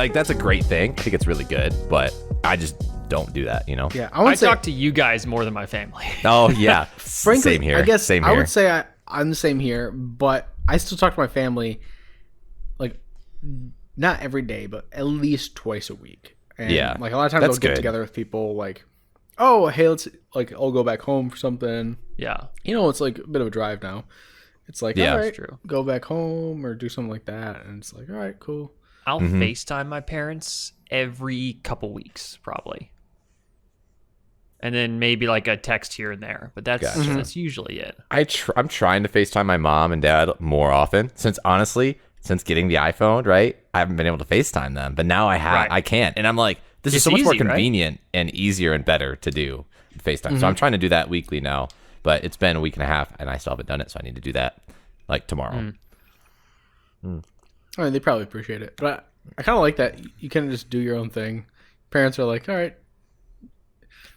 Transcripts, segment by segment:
Like, that's a great thing. I think it's really good, but I just don't do that, you know? Yeah, I talk to you guys more than my family. Oh, yeah. frankly, Same here. I guess Same I here. would say I'm the same here, but I still talk to my family, like, not every day, but at least twice a week. And Yeah, like a lot of times that's I'll get good. together with people like, oh, hey, let's like I'll go back home for something. Yeah. You know, it's like a bit of a drive now. It's like, Yeah, all that's right, true. go back home or do something like that, and it's like, all right, cool. I'll FaceTime my parents every couple weeks, probably. And then maybe like a text here and there. But that's usually it. I'm trying to FaceTime my mom and dad more often since getting the iPhone, right? I haven't been able to FaceTime them, but now I can't. And I'm like, this is It's so much more easy, right? convenient and easier and better to do FaceTime. So I'm trying to do that weekly now, but it's been a week and a half and I still haven't done it. So I need to do that like tomorrow. I mean, they probably appreciate it, but I kind of like that. You kind of just do your own thing. Parents are like, all right,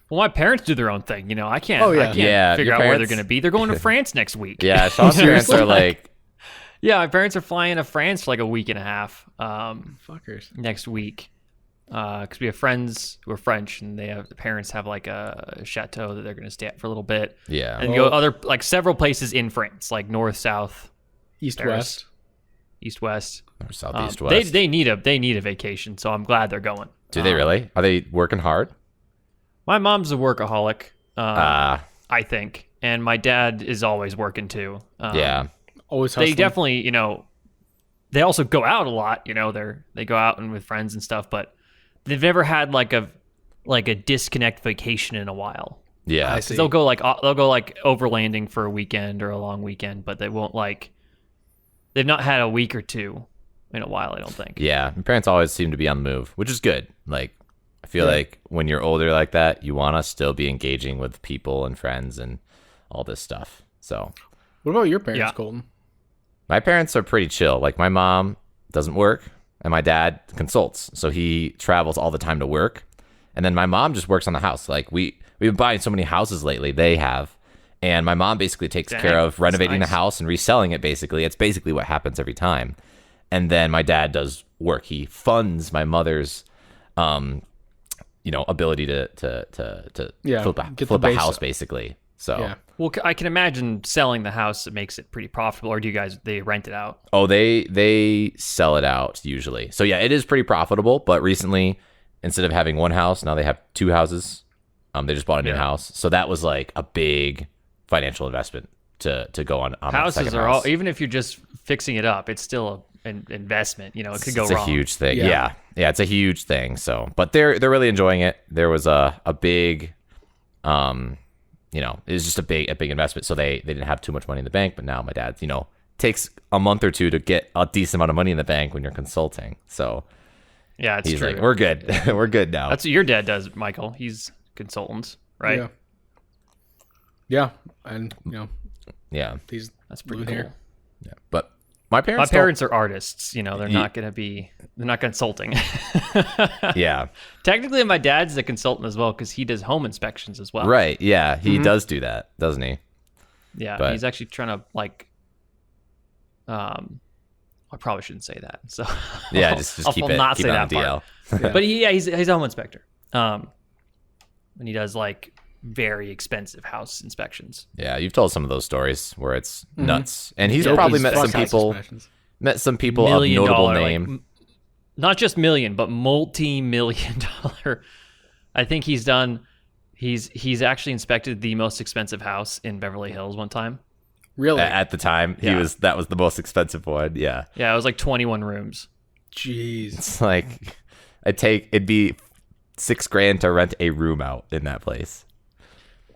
Well, my parents do their own thing. You know, I can't, Oh, yeah. I can't Yeah, figure your out where they're parents- going to be. They're going to France next week. Yeah. Sean's parents are like, Yeah, my parents are flying to France for like a week and a half fuckers. next week. Because we have friends who are French, and the parents have like a chateau that they're going to stay at for a little bit. yeah. And go other, like several places in France, like north, south, East, Paris. west. east, west. Or southeast, They west. they need a vacation, so I'm glad they're going. Do they really? Are they working hard? My mom's a workaholic, Ah, I think, and my dad is always working too. yeah. Always They hustling. definitely, you know, they also go out a lot. You know, they go out and with friends and stuff, but they've never had like a disconnect vacation in a while. Yeah. I see. They'll go like overlanding for a weekend or a long weekend, but they won't they've not had a week or two in a while, I don't think. Yeah, my parents always seem to be on the move, which is good. Like, I feel like when you're older like that, you want to still be engaging with people and friends and all this stuff. So, What about your parents, Yeah. Colton? my parents are pretty chill. Like, my mom doesn't work, and my dad consults, so he travels all the time to work. And then my mom just works on the house. Like, we've been buying so many houses lately. They have. And my mom basically takes Dang, care of that's renovating nice. the house and reselling it, basically. It's basically what happens every time. And then my dad does work. He funds my mother's, ability to Yeah, flip get the a base house, up. basically. So, Yeah. Well, I can imagine selling the house. It makes it pretty profitable. Or do you guys they rent it out? oh, they sell it out usually. So yeah, it is pretty profitable. But recently, instead of having one house, now they have two houses. They just bought a new Yeah. house. So that was like a big financial investment to go on the Houses second are house. all, even if you're just fixing it up, it's still an investment. You know, it could go It's wrong. a huge thing. Yeah. Yeah, it's a huge thing. So, but they're really enjoying it. There was a big, it was just a big investment. So they didn't have too much money in the bank, but now my dad, takes a month or two to get a decent amount of money in the bank when you're consulting. So Yeah, it's he's true. like, we're good, we're good now. That's what your dad does, Michael. He's consultant, right? Yeah. Yeah, and yeah, he's That's pretty living cool. here. yeah. But my My parents, parents are artists. You know, they're not consulting. yeah, Technically, my dad's a consultant as well because he does home inspections as well. right, yeah, he does do that, doesn't he? Yeah, But- he's actually trying to I probably shouldn't say that. So Yeah, just keep I'll it not keep say it on that part. DL. But he's a home inspector. And he does like very expensive house inspections. Yeah, you've told some of those stories where it's Mm-hmm. nuts, and he's Dope probably as met fuck some house people. inspections. Met some people of $1 million, notable like, name. not just million, but multi-million dollar. I think he's actually inspected the most expensive house in Beverly Hills one time. Really? At the time, Yeah. that was the most expensive one. Yeah, Yeah, it was like 21 rooms. Jeez. it's like it'd be $6,000 to rent a room out in that place.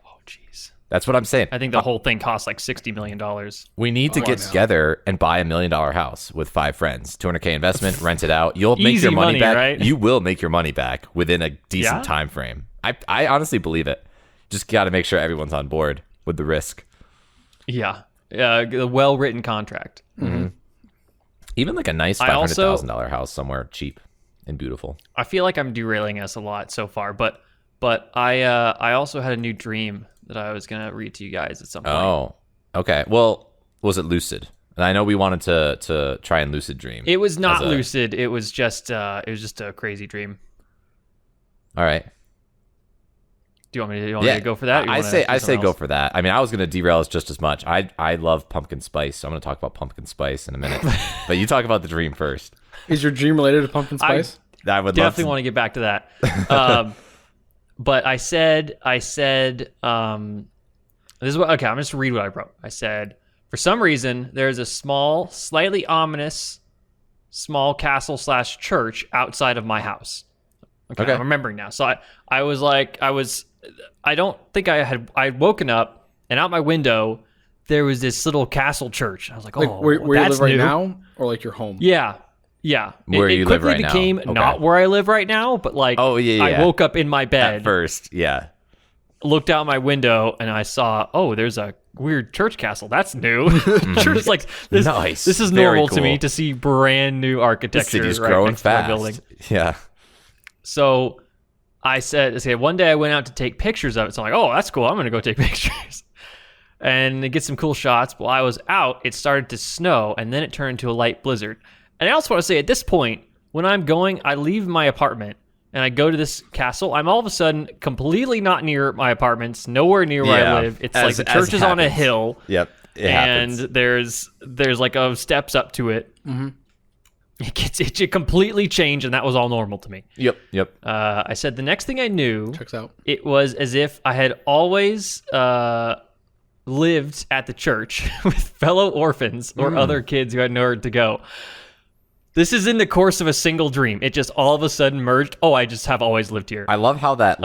Oh, jeez. That's what I'm saying. I think the whole thing cost like $60 million. We need to get no. together and buy $1 million house with 5 friends. $200K investment, rent it out. You'll make Easy your money money, back. right? You will make your money back within a decent Yeah? time frame. I honestly believe it. Just got to make sure everyone's on board with the risk. Yeah. A well-written contract. Even like a nice I also- $500,000 house somewhere cheap and beautiful. I feel like I'm derailing us a lot so far, but I also had a new dream that I was gonna read to you guys at some point. Oh, okay. Well, was it lucid? And I know we wanted to try and lucid dream. It was not as a- lucid. It was just a crazy dream. All right. Do you want me to go for that? or you I wanna say do something go else? for that. I mean, I was going to derail us just as much. I love pumpkin spice, so I'm going to talk about pumpkin spice in a minute. But you talk about the dream first. Is your dream related to pumpkin spice? I would Definitely love want to get back to that. But I said, this is what, okay, I'm just read what I wrote. I said, for some reason, there's a small, slightly ominous, small castle / church outside of my house. Okay. I'm remembering now. So I don't think I'd woken up and out my window, there was this little castle church. I was like, oh, Like where you that's live right new. now, or like your home? Yeah. Yeah. Where you it live quickly right now. became Okay. not where I live right now, but like Oh, yeah. I woke up in my at bed, first. Yeah. looked out my window, and I saw, oh, there's a weird church castle. That's new. Church like this. Nice. This is Very normal to me cool. to see brand new The architecture city's right growing next to my fast. building. Yeah. So I said, one day I went out to take pictures of it. So I'm like, oh, that's cool. I'm going to go take pictures and get some cool shots. While I was out, it started to snow, and then it turned into a light blizzard. And I also want to say, at this point, when I'm going, I leave my apartment and I go to this castle. I'm all of a sudden completely not near my apartments, nowhere near where Yeah, I live. It's as- like the as church is on a happens. hill, Yep. It and happens. there's like steps up to it. Mm-hmm. It completely changed, and that was all normal to me. Yep. I said the next thing I knew, Checks out. it was as if I had always lived at the church with fellow orphans or other kids who had nowhere to go. This is in the course of a single dream. It just all of a sudden merged. Oh, I just have always lived here. I love how that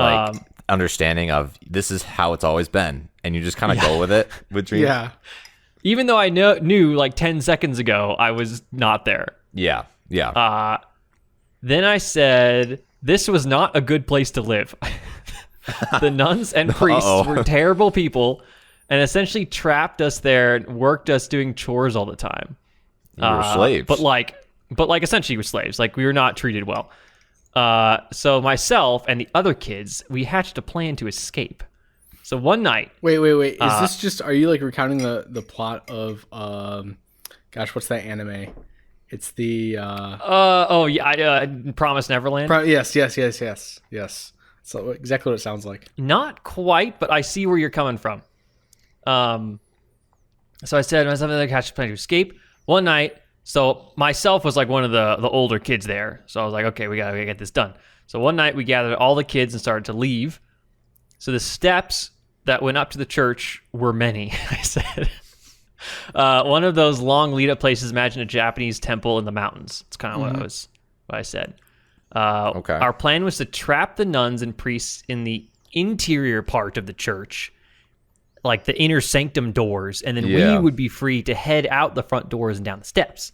understanding of this is how it's always been, and you just kind of go with it with dreams. Yeah. Even though I knew like 10 seconds ago I was not there. Yeah. Yeah. Then I said, this was not a good place to live. The nuns and priests Uh-oh. were terrible people and essentially trapped us there and worked us doing chores all the time. You were slaves. But like essentially we're slaves. Like we were not treated well. So myself and the other kids, we hatched a plan to escape. So one night, Wait. Is this just? Are you like recounting the plot of gosh, what's that anime? It's the Promise Neverland. yes. So exactly what it sounds like. Not quite, but I see where you're coming from. So I said, I something like hatched a plan to escape. One night, so myself was like one of the older kids there. So I was like, okay, we gotta get this done. So one night we gathered all the kids and started to leave. So the steps that went up to the church were many, I said. One of those long lead-up places, imagine a Japanese temple in the mountains. It's kind of what I said. Okay. Our plan was to trap the nuns and priests in the interior part of the church, like the inner sanctum doors, and then Yeah. we would be free to head out the front doors and down the steps.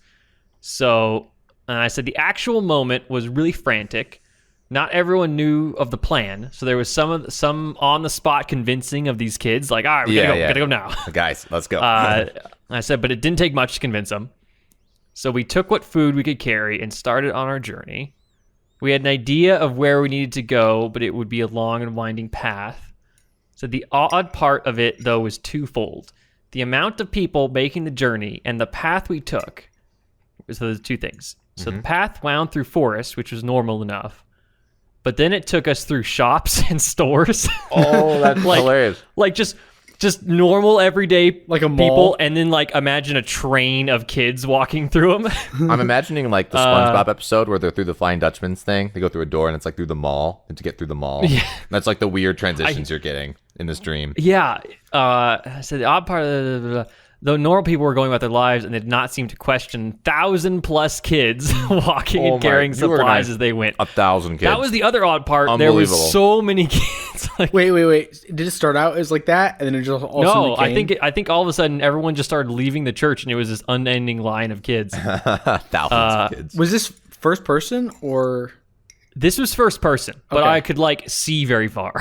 So I said the actual moment was really frantic. Not everyone knew of the plan, so there was some on the spot convincing of these kids, like, all right, we gotta go now. Guys, let's go. I said, but it didn't take much to convince them. So we took what food we could carry and started on our journey. We had an idea of where we needed to go, but it would be a long and winding path. So the odd part of it, though, was twofold. The amount of people making the journey and the path we took. So there's two things. So the path wound through forest, which was normal enough. But then it took us through shops and stores. Oh, that's like- hilarious. Like just normal everyday Like a people, mall. and then like imagine a train of kids walking through them. I'm imagining like the SpongeBob episode where they're through the Flying Dutchman's thing. They go through a door and it's like through the mall, and to get through the mall. Yeah. That's like the weird transitions you're getting in this dream. Yeah. So the odd part of though normal people were going about their lives and did not seem to question 1,000+ kids walking Oh and my- carrying you were supplies nice. as they went. 1,000 kids. That was the other odd part. There was Unbelievable. so many kids. Like, Wait. Did it start out as like that, and then it just all no, suddenly became? I think all of a sudden everyone just started leaving the church, and it was this unending line of kids. Thousands of kids. Was this first person or This was first person, but Okay. I could like see very far.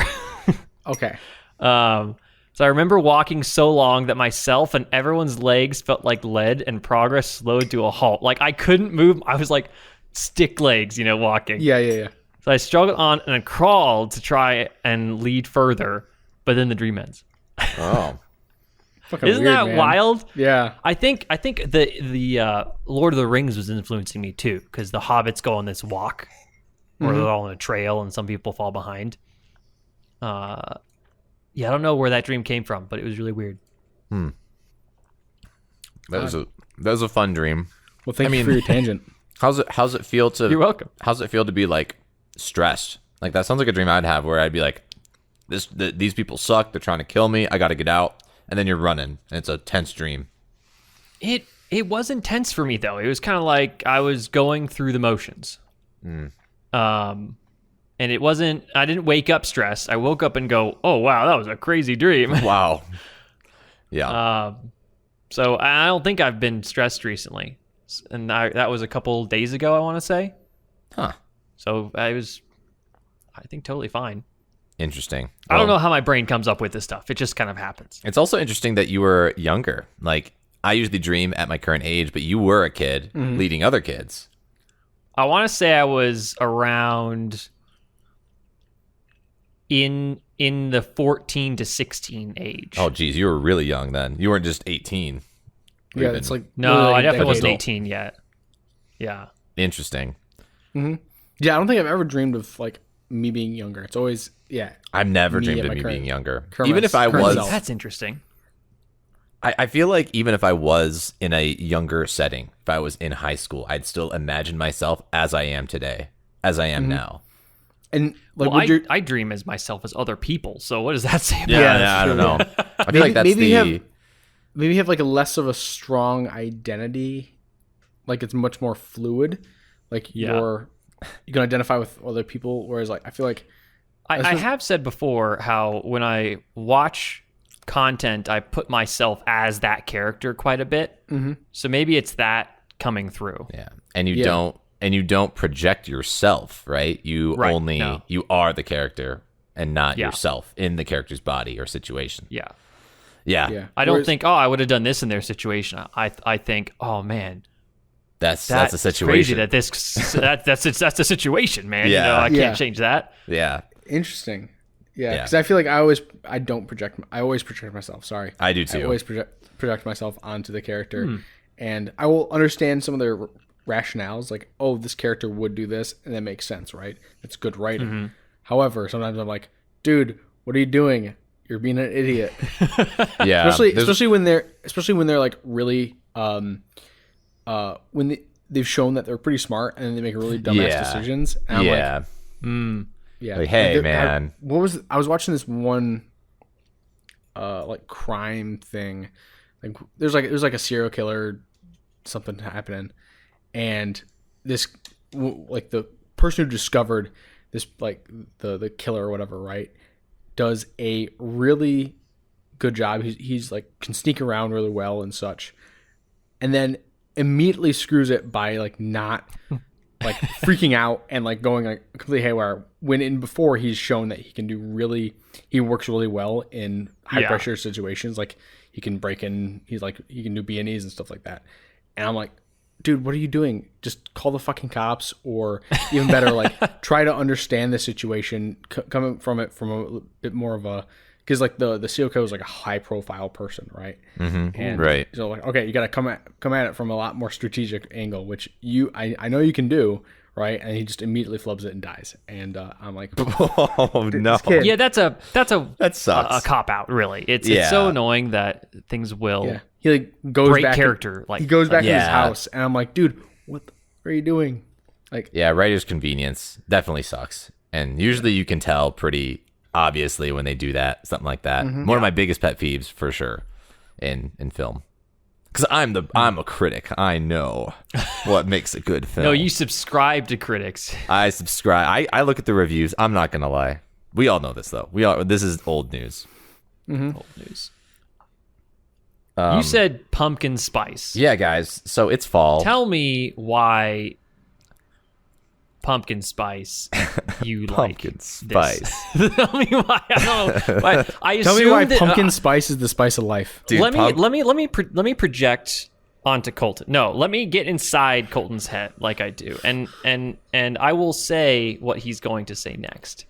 okay? So I remember walking so long that myself and everyone's legs felt like lead, and progress slowed to a halt. Like I couldn't move. I was like stick legs, walking. Yeah. So I struggled on and I crawled to try and lead further, but then the dream ends. Oh. Fucking Isn't weird, that man. wild? Yeah. I think the Lord of the Rings was influencing me too, because the hobbits go on this walk, or they're all on a trail, and some people fall behind. Yeah, I don't know where that dream came from, but it was really weird. That was a fun dream. Well, thank you for your tangent. How's it feel to? You're welcome. How's it feel to be like stressed? Like that sounds like a dream I'd have, where I'd be like, these people suck. They're trying to kill me. I got to get out. And then you're running, and it's a tense dream. It was intense for me though. It was kind of like I was going through the motions. And it wasn't. I didn't wake up stressed. I woke up and go, "Oh wow, that was a crazy dream." Wow. Yeah. So I don't think I've been stressed recently, and that was a couple days ago, I want to say. Huh. So I think, totally fine. Interesting. I don't Well, know how my brain comes up with this stuff. It just kind of happens. It's also interesting that you were younger. Like I usually dream at my current age, but you were a kid leading other kids. I want to say I was around in the 14 to 16 age. Oh, geez, you were really young then. You weren't just 18. Yeah, it's like no, literally I a definitely decade wasn't old. 18 yet. Yeah. Interesting. Yeah, I don't think I've ever dreamed of like me being younger. It's always I've never Me dreamed at of my me current- being younger. current Even if I current was, self. That's interesting. I feel like even if I was in a younger setting, if I was in high school, I'd still imagine myself as I am today, as I am now. And like Well, would your I dream as myself as other people. So what does that say about Yeah, it? that's I don't true, know. I feel like that's maybe the maybe have like a less of a strong identity, like it's much more fluid. Like Yeah. you can identify with other people, whereas like I feel like I have said before how when I watch content, I put myself as that character quite a bit. Mm-hmm. So maybe it's that coming through. yeah, and you don't project yourself, right? You Right, only no. you are the character and not Yeah. yourself in the character's body or situation. Yeah. yeah, I don't Whereas- think, oh, I would have done this in their situation. I think, oh man, That's a that's situation. crazy that that's the situation, man. Yeah. You know, I Yeah. can't change that. Yeah, interesting. Yeah, Yeah. because I feel like I always project myself. Sorry, I do I too. always project myself onto the character, and I will understand some of their rationales. Like, oh, this character would do this, and that makes sense, right? It's good writing. However, sometimes I'm like, dude, what are you doing? You're being an idiot. Yeah, there's- especially when they're like really when they've shown that they're pretty smart and they make really dumbass Yeah. decisions. And I'm yeah. yeah. Like, hey, they're- man. I was watching this one like crime thing. Like there's like a serial killer, something happening, and this like the person who discovered this, like the killer or whatever, right, does a really good job. He's like can sneak around really well and such, and then immediately screws it by like not like freaking out and like going like completely haywire, when in before he's shown that he works really well in high Yeah. pressure situations. Like he can break in, he can do B&Es and stuff like that. And I'm like, dude, what are you doing? Just call the fucking cops, or even better, like try to understand the situation, coming from it from a bit more of a, because like the serial killer is like a high profile person, right? And Right. so like, okay, you got to come at it from a lot more strategic angle, which I know you can do, right? And he just immediately flubs it and dies. And I'm like, Oh no. kid- Yeah, that's a That sucks. a cop out. Really, it's Yeah. so annoying that things will yeah, he like goes break back character. Like he goes back to his Yeah. house, and I'm like, dude, what are you doing? Like, Yeah, writer's convenience definitely sucks. And usually you can tell pretty obviously when they do that, something like that. One of my biggest pet peeves for sure in film. Because I'm a critic. I know what makes a good film. No, you subscribe to critics. I subscribe. I look at the reviews. I'm not gonna lie. We all know this though. This is old news. Old news. You said pumpkin spice. Yeah, guys. So it's fall. Tell me why pumpkin spice you Pumpkin like spice. this. Tell me why. I don't know. Why, I tell me why assumed that- pumpkin spice is the spice of life. Dude, let me project onto Colton. No, let me get inside Colton's head like I do, and I will say what he's going to say next.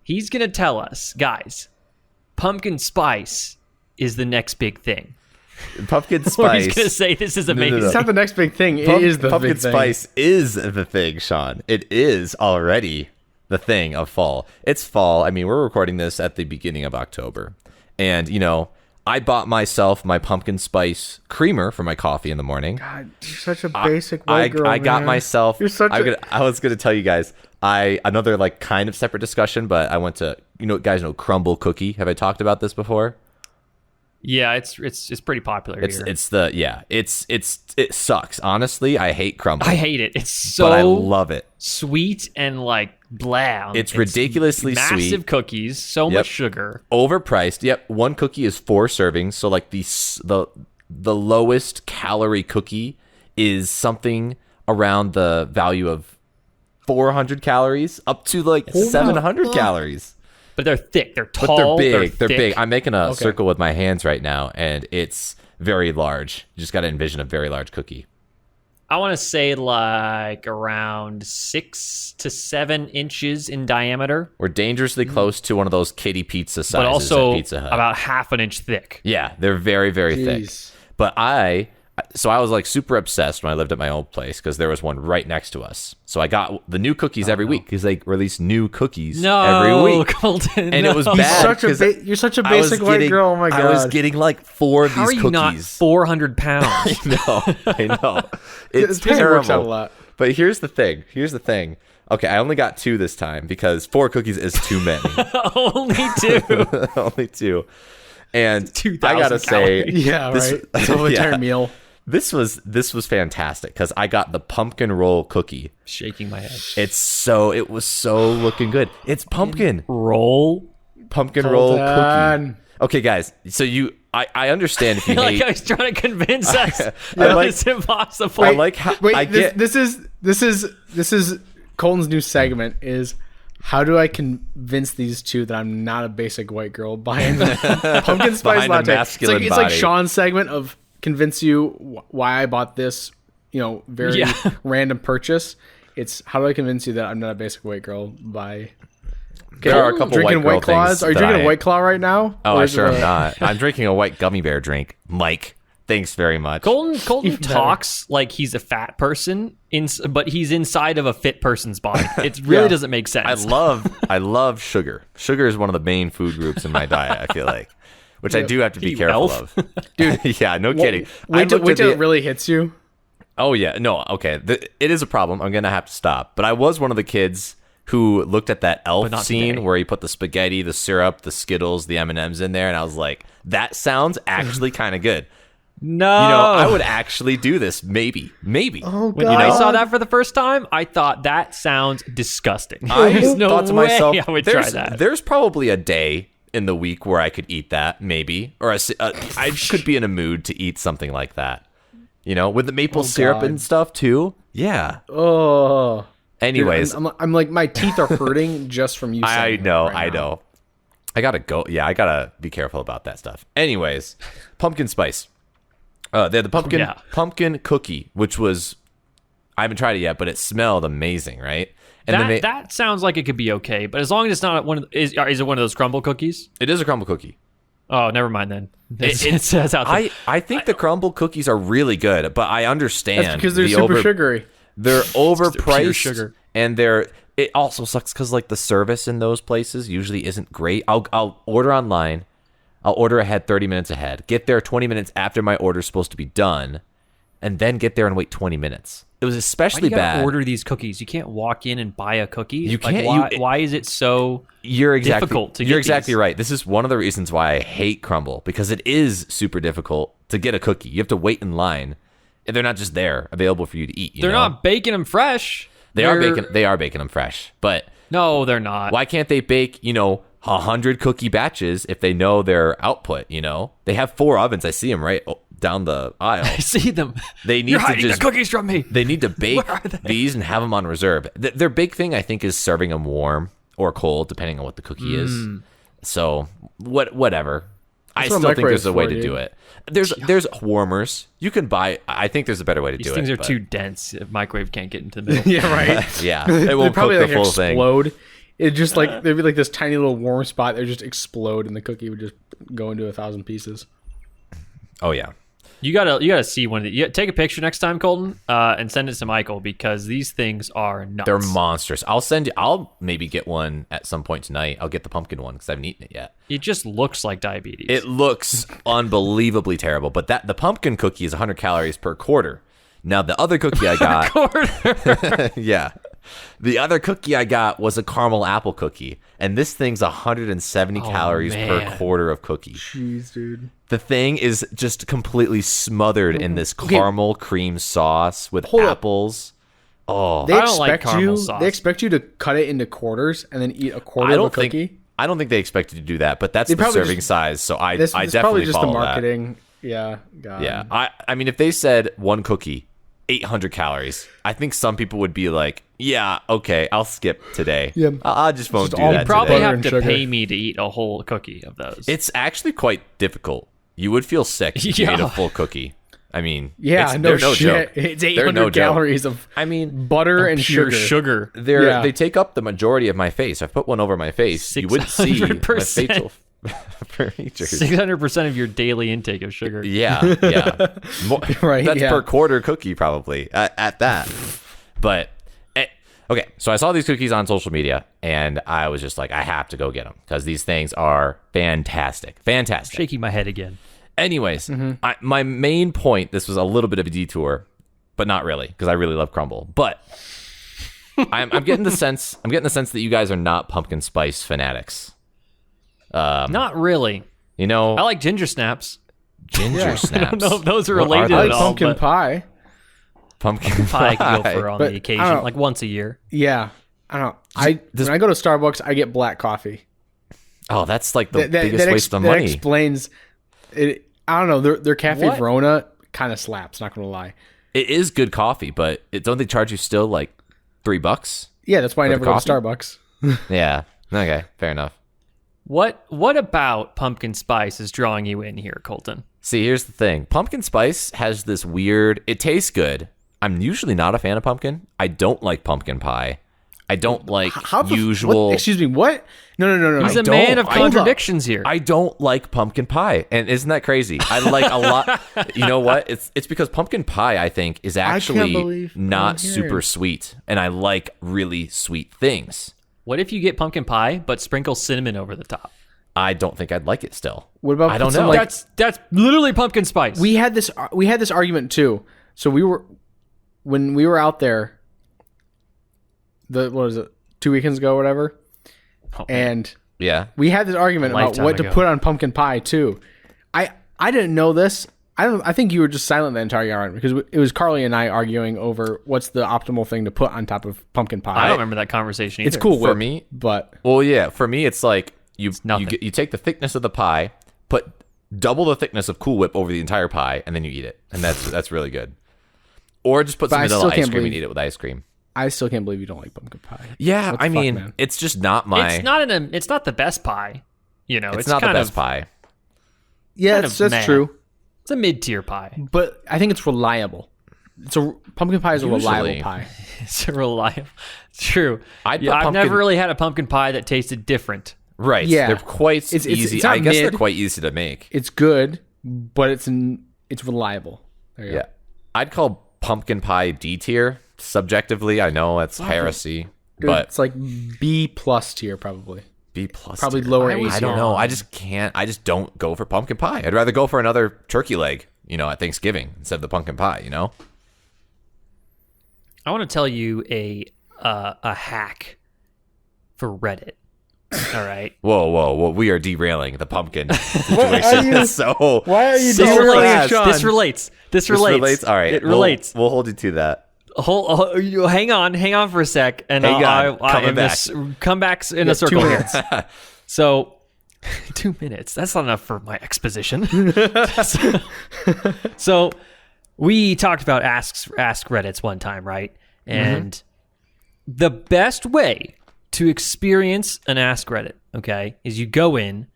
He's gonna tell us, guys, pumpkin spice is the next big thing. Pumpkin Or he's spice. gonna say this is amazing. It's not the next big thing. It is the pumpkin big thing. spice is the thing, Sean. It is already the thing of fall. It's fall. I mean, we're recording this at the beginning of October. And, you know, I bought myself my pumpkin spice creamer for my coffee in the morning. God, you're such a basic white I girl. got man. myself. You're such I was gonna tell you guys. Another like kind of separate discussion, but I went to guys know Crumble Cookie. Have I talked about this before? Yeah, it's pretty popular here. It sucks. Honestly, I hate Crumble. I hate it. It's so but I love it. sweet and like blah. It's ridiculously massive sweet. cookies, so Yep. much sugar. Overpriced. Yep, one cookie is 4 servings. So like the lowest calorie cookie is something around the value of 400 calories up to like 700 calories. But they're thick. They're But tall. they're big. They're thick. big. I'm making a circle with my hands right now, and it's very large. You just got to envision a very large cookie. I want to say like around 6 to 7 inches in diameter, We're dangerously close to one of those kitty pizza sizes but also at Pizza Hut. about half an inch thick. Yeah, they're very, very thick. Jeez. But I was like super obsessed when I lived at my old place because there was one right next to us. So I got the new cookies every week because they release new cookies every No, week. Colton. And it was no. bad. You're such a I was basic white getting- girl. Oh my god. I was getting like 4 of How are these you cookies. not 400 pounds? I know. It's It probably works out terrible. a lot. But here's the thing. Okay, I only got 2 this time because 4 cookies is too many. Only 2. Only 2. And 2,000 I gotta say, calories. Yeah, this- right. It's a whole entire yeah. meal. This was fantastic because I got the pumpkin roll cookie. Shaking my head. It was so looking good. It's pumpkin Roll. roll cookie. on. Okay, guys. So I understand if you like hate. I was trying to convince us that like- it's impossible. I like how Wait, I get. this is Colton's new segment is how do I convince these two that I'm not a basic white girl buying the pumpkin spice Behind a latte? masculine it's like body. Sean's segment of convince you why I bought this, very Yeah. random purchase. It's how do I convince you that I'm not a basic white girl by There are a couple drinking white girl White Claws? things Are you that drinking I- a White Claw right now? Oh, Or I is it sure am a- not. I'm drinking a white gummy bear drink. Mike, thanks very much. Colton Even better. talks like he's a fat person, but he's inside of a fit person's body. It really Yeah. doesn't make sense. I love sugar. Sugar is one of the main food groups in my diet. I feel like, which I do have to be You careful elf. of. Dude, yeah, no kidding. I Wait till looked at it the- really hits you. Oh yeah, no, okay. It is a problem. I'm gonna have to stop. But I was one of the kids who looked at that elf not scene today. where he put the spaghetti, the syrup, the Skittles, the M&Ms in there, and I was like, that sounds actually kind of good. No. I would actually do this. Maybe. Oh When god. I saw that for the first time, I thought that sounds disgusting. I There's no thought to way myself, I would try there's, that. there's probably a day in the week where I could eat that, maybe, or I could be in a mood to eat something like that. With the maple syrup God. and stuff too. Yeah. Oh. Dude, Anyways, I'm like my teeth are hurting just from you. I saying know, that right now. I know. I gotta go. Yeah, I gotta be careful about that stuff. Anyways, pumpkin spice. They had the pumpkin cookie, which was I haven't tried it yet, but it smelled amazing, right? And That sounds like it could be okay, but as long as it's not one of is it one of those crumble cookies? it is a crumble cookie. Oh, never mind then. It says out there. I think the crumble cookies are really good, but I understand That's because they're the super sugary. They're overpriced, pure sugar. and it also sucks because like the service in those places usually isn't great. I'll order online, I'll order ahead 30 minutes ahead, get there 20 minutes after my order's supposed to be done, and then get there and wait 20 minutes. It was Why do especially you gotta bad. order these cookies? You can't walk in and buy a cookie. You Like, can't- Why is it so? You're exactly difficult to You're get exactly these. right. This is one of the reasons why I hate Crumble because it is super difficult to get a cookie. You have to wait in line, and they're not just there available for you to eat. They're not baking them fresh. They are baking them fresh, but No, they're not. why can't they bake 100 cookie batches if they know their output? They have 4 ovens. I see them right down the aisle. I see them. They need You're to hiding just the cookies from me. They need to bake Where are they? these and have them on reserve. Their big thing, I think, is serving them warm or cold, depending on what the cookie is. So whatever. I what still think microwave's there's a way for, to dude. do it. There's warmers you can buy. I think there's a better way to These do things it. are but- too dense. A microwave can't get into the middle. Yeah, right. Yeah, They it won't cook probably the like full thing. explode It just like there'd be like this tiny little warm spot that would just explode, and the cookie would just go into 1,000 pieces. Oh yeah. You gotta see one of the. Take a picture next time, Colton, and send it to Michael because these things are nuts. They're monstrous. I'll maybe get one at some point tonight. I'll get the pumpkin one because I haven't eaten it yet. It just looks like diabetes. It looks unbelievably terrible, but the pumpkin cookie is 100 calories per quarter. Now the other cookie I got, yeah, the other cookie I got was a caramel apple cookie, and this thing's 170 calories per quarter of cookie. Jeez, dude. The thing is just completely smothered in this caramel cream sauce with apples. Oh, They I don't like expect caramel you. sauce. They expect you to cut it into quarters and then eat a quarter of a cookie. I don't think they expect you to do that, but that's the probably serving just- size. So I This definitely probably just the follow that. marketing. Yeah. God. Yeah, I mean, if they said one cookie, 800 calories, I think some people would be like, "Yeah, okay, I'll skip today. Yeah. I just won't Just do all that Probably today." butter have and to sugar. pay me to eat a whole cookie of those. It's actually quite difficult. You would feel sick if you Yeah. ate a full cookie. I mean, Yeah. it's, No they're shit. joke. It's They're 800 no joke. calories of I mean, butter and pure sugar. sugar. they take up the majority of my face. I've put one over my face. You wouldn't see my 600%. facial features. 600% of your daily intake of sugar. Yeah, yeah. Right, That's yeah. per quarter cookie probably at that. But okay, so I saw these cookies on social media, and I was just like, I have to go get them because these things are fantastic, fantastic. Shaking my head again. Anyways, my main point. This was a little bit of a detour, but not really because I really love crumble. But I'm getting the sense. I'm getting the sense that you guys are not pumpkin spice fanatics. Not really. You know, I like ginger snaps. ginger I don't snaps. know if those are What related I at like all. pumpkin but pie. Pumpkin pie I can go for on But the I occasion, don't know. like once a year. Yeah. I don't know. When I go to Starbucks, I get black coffee. Oh, that's like the biggest waste of that money. explains it. I don't know. Their Cafe What? Verona kind of slaps. Not gonna lie. It is good coffee, but don't they charge you still like $3? Yeah, that's why I the never go to coffee? Starbucks. Yeah. Okay. Fair enough. What about pumpkin spice is drawing you in here, Colton? See, here's the thing. Pumpkin spice has this weird. It tastes good. I'm usually not a fan of pumpkin. I don't like pumpkin pie. I don't like usual. What? Excuse me. What? No. He's I a man don't. of Hold up. contradictions here. I don't like pumpkin pie, and isn't that crazy? I like a lot. You know what? It's because pumpkin pie, I think, is actually believe not I'm hearing. super sweet, and I like really sweet things. What if you get pumpkin pie but sprinkle cinnamon over the top? I don't think I'd like it still. What about I don't put some, know. like- That's literally pumpkin spice. We had this argument too. So when we were out there, what was it, 2 weekends ago or whatever, Oh, man. and Yeah. we had this argument about lifetime what to ago. put on pumpkin pie too. I didn't know this. I think you were just silent the entire argument because it was Carly and I arguing over what's the optimal thing to put on top of pumpkin pie. I don't remember that conversation either. It's cool For whip, me, but well, yeah. For me, it's like you nothing. you take the thickness of the pie, put double the thickness of Cool Whip over the entire pie, and then you eat it, and that's really good. Or just put some But I vanilla still ice can't cream and believe- eat it with ice cream. I still can't believe you don't like pumpkin pie. Yeah, What the I fuck, mean, man? it's just not my. It's not the best pie. You know, it's not the kind best of, pie. Yeah, kind of that's meh. true. It's a mid-tier pie. But I think it's reliable. Pumpkin pie is a reliable Usually. pie. It's a reliable. It's true. I'd Yeah, put I've pumpkin- never really had a pumpkin pie that tasted different. Right. Yeah. They're quite It's easy. not I guess they're mid. quite easy to make. It's good, but it's reliable. There you Yeah. I'd call pumpkin pie D tier. Subjectively, I know that's heresy, go. but It's like B plus tier probably. B plus. Probably tier. lower I A don't tier. know. I just can't. I just don't go for pumpkin pie. I'd rather go for another turkey leg, at Thanksgiving instead of the pumpkin pie. I want to tell you a hack for Reddit. All right. Whoa! We are derailing the pumpkin situation. So Why are you This derailing relates. it, Sean? This relates. this relates. All right, It relates. We'll hold you to that. Hang on for a sec, and Hang I'll on. Coming back. come back in a 2 circle here. minutes. So, 2 minutes. That's not enough for my exposition. so, we talked about Ask Reddits one time, right? And the best way to experience an Ask Reddit, okay, is you go in,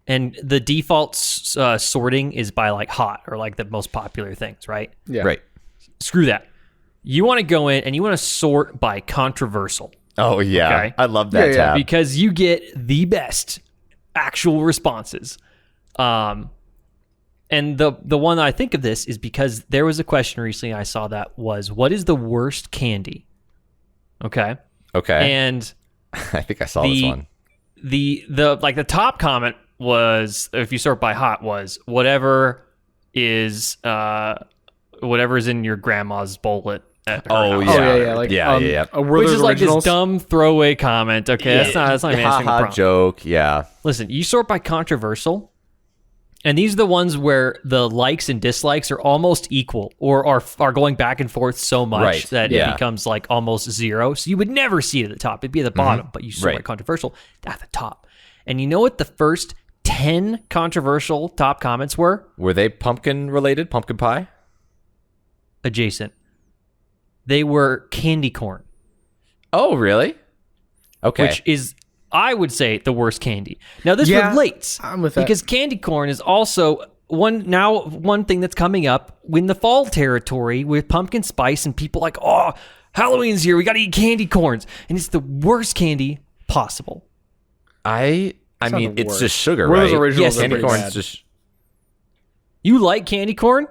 and the default sorting is by like hot or like the most popular things, right? Yeah. Right. Screw that. You want to go in and you want to sort by controversial. Oh yeah, Okay. I love that Yeah, yeah. tab. because you get the best actual responses. And the one that I think of this is because there was a question recently I saw that was, what is the worst candy? Okay. Okay, And I think I saw this one. the top comment was, if you sort by hot, was whatever is in your grandma's bowl at her Oh, house. yeah. Oh yeah, like Yeah. A Which Werther's is like this Originals. dumb throwaway comment. Okay, that's not even answering the Ha problem. joke. Yeah. Listen, you sort by controversial, and these are the ones where the likes and dislikes are almost equal, or are going back and forth so much Right, that yeah. it becomes like almost zero. So you would never see it at the top; it'd be at the bottom. But you sort by Right. controversial at the top. And you know what the first 10 controversial top comments were? Were they pumpkin related? Pumpkin pie? Adjacent. They were candy corn, Oh, really? Okay. which is, I would say, the worst candy. Now this Yeah, relates I'm with that. because candy corn is also one thing that's coming up in the fall territory with pumpkin spice, and people like, oh, Halloween's here, we got to eat candy corns, and it's the worst candy possible. I not mean, the it's worst. just sugar, Werther's right? Originals Yes, are Candy pretty corn's bad. just. You like candy corn?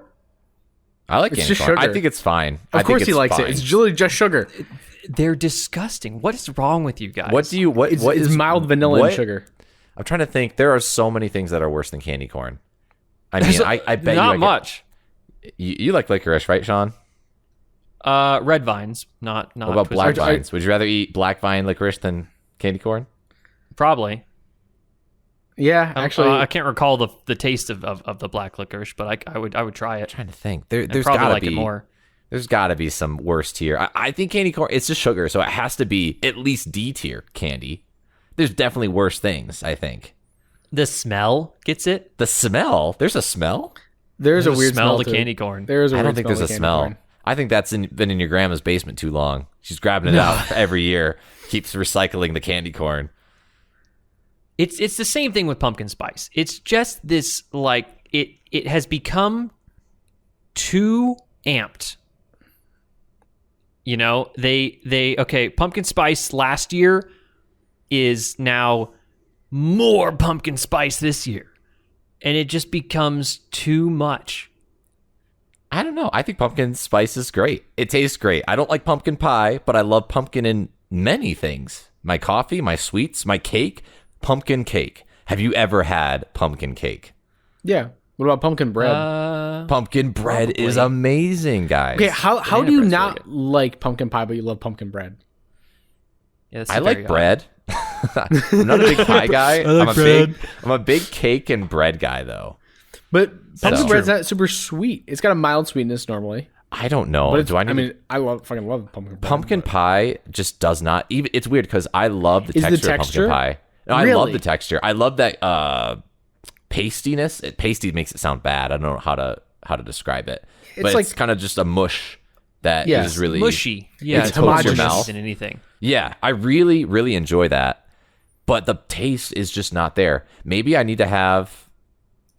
I like It's candy just corn. I sugar. think it's fine. I Of think course it's he likes fine. it. It's literally just sugar. They're disgusting. What is wrong with you guys? What do you what? It's, what it's is mild vanilla what- and sugar. I'm trying to think. There are so many things that are worse than candy corn. I mean, There's I bet not you much. You like licorice, right, Sean? Red vines, not. What about black Twizzlers. vines? Would you rather eat black vine licorice than candy corn? Probably. Yeah, actually, I can't recall the taste of the black licorice, but I would try it. trying to think. I'd There's probably gotta like be it more. There's gotta be some worse tier. I think candy corn. It's just sugar, so it has to be at least D tier candy. There's definitely worse things. I think The smell gets it. the smell. There's a smell. there's a There's weird smell to to candy corn. There's a I weird don't think there's a to candy smell. corn. I think that's been in your grandma's basement too long. She's grabbing it out every year. Keeps recycling the candy corn. It's the same thing with pumpkin spice. It's just this, like, it has become too amped. You know, okay, pumpkin spice last year is now more pumpkin spice this year. And it just becomes too much. I don't know. I think pumpkin spice is great. It tastes great. I don't like pumpkin pie, but I love pumpkin in many things. My coffee, my sweets, my cake, pumpkin cake. Have you ever had pumpkin cake? Yeah. What about pumpkin bread? Pumpkin bread is Probably. amazing, guys. Okay, how banana do you bread's not really like pumpkin pie, but you love pumpkin bread? Yeah, that's I very like odd. bread. I'm not a big pie guy. like I'm a big cake and bread guy though. But pumpkin That's bread's true. not super sweet. It's got a mild sweetness normally. I don't know. But it's, Do I need I fucking love pumpkin bread. pumpkin pie just does not even it's weird because I love the Is the texture of texture? pumpkin pie. No, I love Really? the texture. I love that pastiness. Pasty makes it sound bad. I don't know how to describe it. But it's like- kind of just a mush that is Yes, really Mushy. Yeah, It's it's more homogeneous. mushy than anything. Yeah, I really, really enjoy that. But the taste is just not there. Maybe I need to have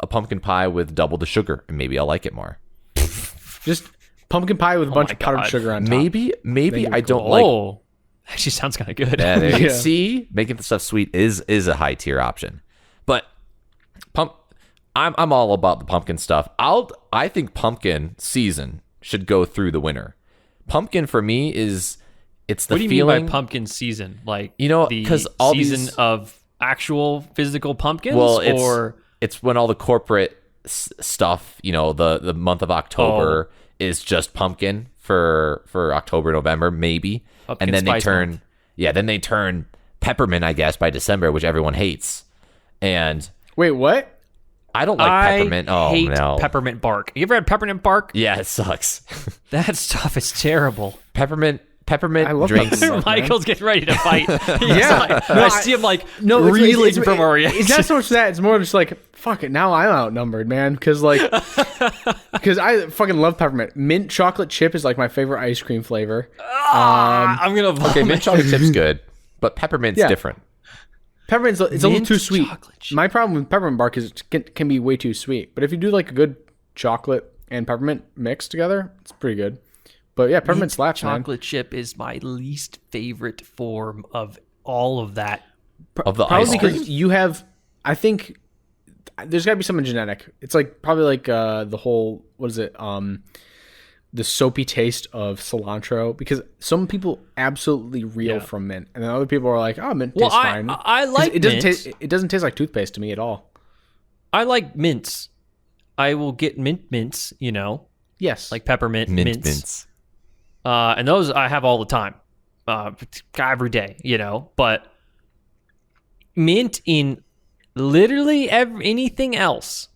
a pumpkin pie with double the sugar, and maybe I'll like it more. Just pumpkin pie with a bunch my of powdered God. sugar on top. Maybe Make it I don't cool. like. Oh, actually sounds kind of good. Yeah, there you Yeah. see, making the stuff sweet is a high tier option. But I'm all about the pumpkin stuff. I think pumpkin season should go through the winter. Pumpkin for me it's the What do you feeling. mean by pumpkin season? Like, You know, the 'cause all season these- of actual physical pumpkins? Well, or it's when all the corporate stuff, the month of October is just pumpkin for October, November, maybe. Pumpkin And then spice month. then they turn peppermint, I guess, by December, which everyone hates. And Wait, what? I don't like I peppermint. Oh, hate no. peppermint bark. You ever had peppermint bark? Yeah, it sucks. That stuff is terrible. Peppermint I love drinks. peppermint. man. Michael's getting ready to fight. Yeah. I see him like No, reeling from our It's reaction. not so much that. It's more just like, fuck it. Now I'm outnumbered, man. Because I fucking love peppermint. Mint chocolate chip is like my favorite ice cream flavor. I'm gonna vomit. Okay, mint chocolate chip's good, but peppermint's Yeah. different. Peppermint's it's a little Mint too sweet. chocolate chip. My problem with peppermint bark is it can be way too sweet. But if you do like a good chocolate and peppermint mix together, it's pretty good. But yeah, peppermint slaps, man. Chocolate chip is my least favorite form of all of that. Of the Probably ice cream? because you have, I think there's got to be something genetic. It's like probably like the whole, what is it? The soapy taste of cilantro, because some people absolutely reel from mint, and then other people are like, "Oh, mint tastes fine." I like it doesn't mint. taste. It doesn't taste like toothpaste to me at all. I like mints. I will get mints, Yes, like peppermint Mint mints. And those I have all the time, every day, But mint in literally anything else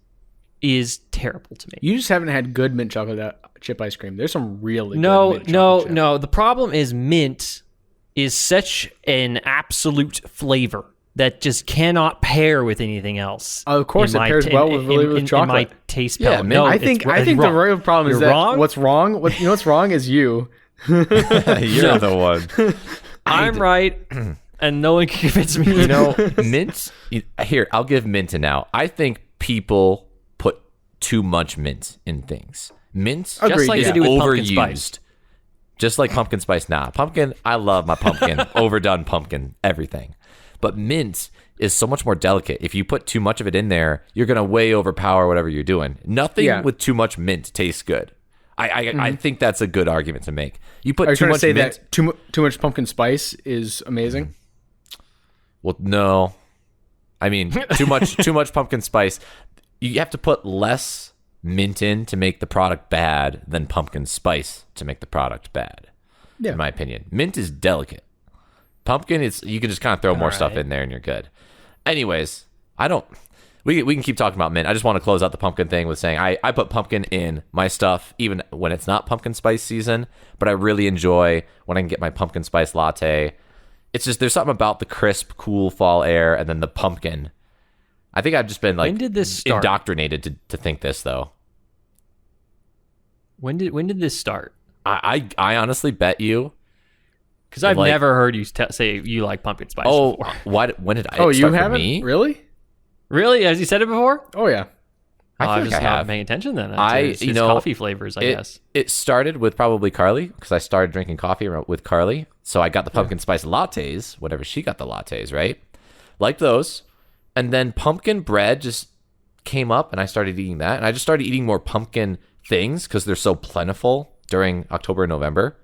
is terrible to me. you just haven't had good mint chocolate chip ice cream. There's some really good mint chocolate chip. No. The problem is mint is such an absolute flavor that just cannot pair with anything else. Of course, it pairs well with chocolate. In my taste Yeah, palette. mint- No, I think it's the wrong. real problem is You're that wrong? what's wrong. What's wrong is you. You're the one. I'm right, and no one can convince me. Mint. Here, I'll give mint a now. I think people put too much mint in things. Mint Agreed, just like yeah. they do with pumpkin overused. spice. Just like pumpkin spice. Nah, pumpkin. I love my pumpkin. Overdone pumpkin. Everything. But mint is so much more delicate. If you put too much of it in there, you're gonna way overpower whatever you're doing. Nothing with too much mint tastes good. I think that's a good argument to make. You put Are you too trying to much say mint. that too much pumpkin spice is amazing? Well, no. I mean, too much pumpkin spice. You have to put less mint in to make the product bad than pumpkin spice to make the product bad. Yeah. In my opinion, mint is delicate. Pumpkin, you can just kind of throw more stuff in there and you're good. Anyways, we can keep talking about mint. I just want to close out the pumpkin thing with saying I put pumpkin in my stuff even when it's not pumpkin spice season, but I really enjoy when I can get my pumpkin spice latte. It's just there's something about the crisp, cool fall air and then the pumpkin. I think I've just been like When did this start? indoctrinated to think this though. When did this start? I honestly bet you. Because I've Like- never heard you say you like pumpkin spice Oh, before. when did I? Oh, you start for haven't? me? Really? Really? Has he said it before? Oh yeah. I I'm think just I not have. paying attention then. His Coffee flavors, I guess. It started with probably Carly because I started drinking coffee with Carly. So I got the pumpkin spice lattes, whatever she got the lattes, right? Like those. And then pumpkin bread just came up and I started eating that. And I just started eating more pumpkin things because they're so plentiful during October and November.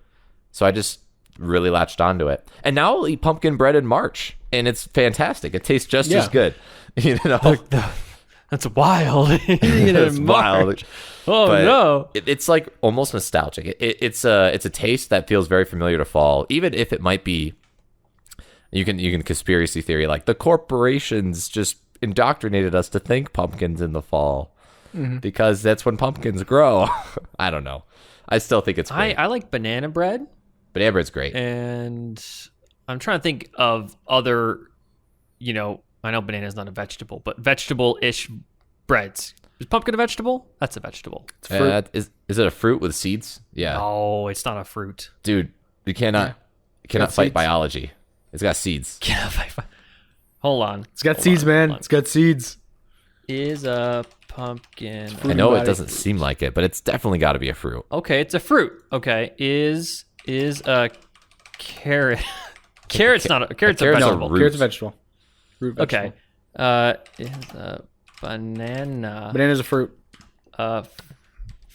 So I just really latched onto it. And now I'll eat pumpkin bread in March. And it's fantastic. It tastes just as good. That's wild. It's wild. Oh But no. it's like almost nostalgic. It's a taste that feels very familiar to fall, even if it might be. You can conspiracy theory like the corporations just indoctrinated us to think pumpkins in the fall because that's when pumpkins grow. I don't know. I still think it's great. I like banana bread, Banana bread's great. and I'm trying to think of other, I know banana is not a vegetable, but vegetable-ish breads. Is pumpkin a vegetable? That's a vegetable. Is it a fruit with seeds? Yeah, No, it's not a fruit. dude, you cannot Got fight seeds. biology. It's got seeds. Hold on. It's got seeds, man. It's got seeds. Is a pumpkin. I know it body. doesn't seem like it, but it's definitely got to be a fruit. Okay, it's a fruit. Okay, is a carrot? Carrot's not a carrot's a carrot's a vegetable. root. Carrot's a vegetable. Root vegetable. Okay, is a banana Banana's a fruit. fruit?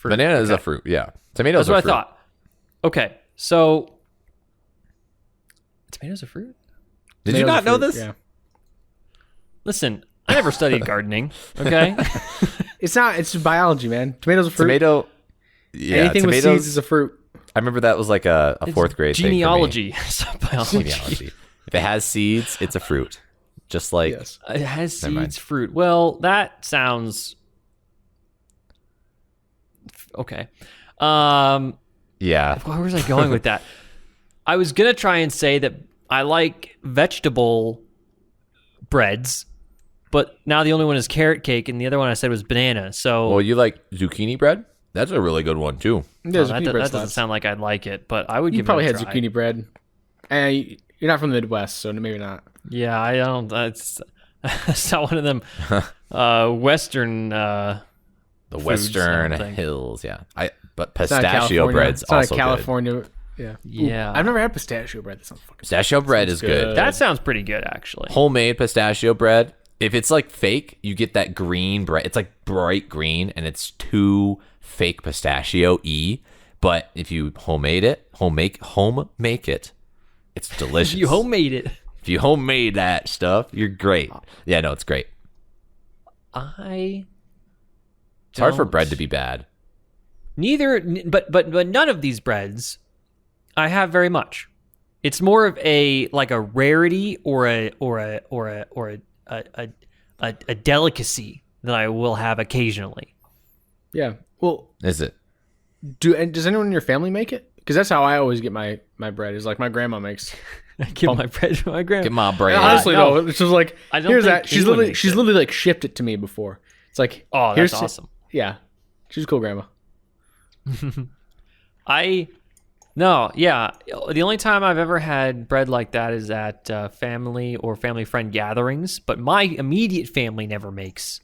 Banana is a Okay. fruit. Yeah, tomatoes That's are what fruit. I thought. Okay, so tomatoes a fruit? Did you Tomato's not a know fruit, this? Yeah. Listen, I never studied gardening. Okay, It's not. It's biology, man. Tomatoes a fruit. Tomato. Yeah, Anything with tomatoes. seeds is a fruit. I remember that was like a fourth grade genealogy. thing It's not for me. biology. Genealogy. If it has seeds, it's a fruit. Just like Yes. It has Never mind. seeds, fruit. Well, that sounds okay. yeah. Where was I going with that? I was gonna try and say that I like vegetable breads, but now the only one is carrot cake, and the other one I said was banana. So Well, you like zucchini bread? That's a really good one too. Yeah, that, zucchini that bread doesn't slaps. sound like I'd like it, but I would You give probably it had a try. zucchini bread. You're not from the Midwest, so maybe not. Yeah, I don't. That's not one of them Western. The Foods, Western I don't think. Hills. Yeah. But It's not pistachio California. bread's It's not also a good. California. Yeah. Yeah. I've never had pistachio bread. That's not fucking. Pistachio bread Sounds is good. good. That sounds pretty good, actually. Homemade pistachio bread. If it's like fake, you get that green bread. It's like bright green, and it's too fake pistachio-y. But if you home make it, it's delicious. You homemade it. If you homemade that stuff, you're great. Yeah, no, it's great. I. It's hard for don't- bread to be bad. But none of these breads I have very much. It's more of a rarity or a delicacy that I will have occasionally. Yeah. Well, Is it? does anyone in your family make it? Because that's how I always get my bread. Is like my grandma makes. I give my bread to my grandma. Get my bread. Honestly, no. no. It's just like I don't here's think that. She's anyone literally makes she's it. literally like shipped it to me before. It's like Oh, here's that's awesome. Yeah, she's a cool grandma. The only time I've ever had bread like that is at family or family friend gatherings, but my immediate family never makes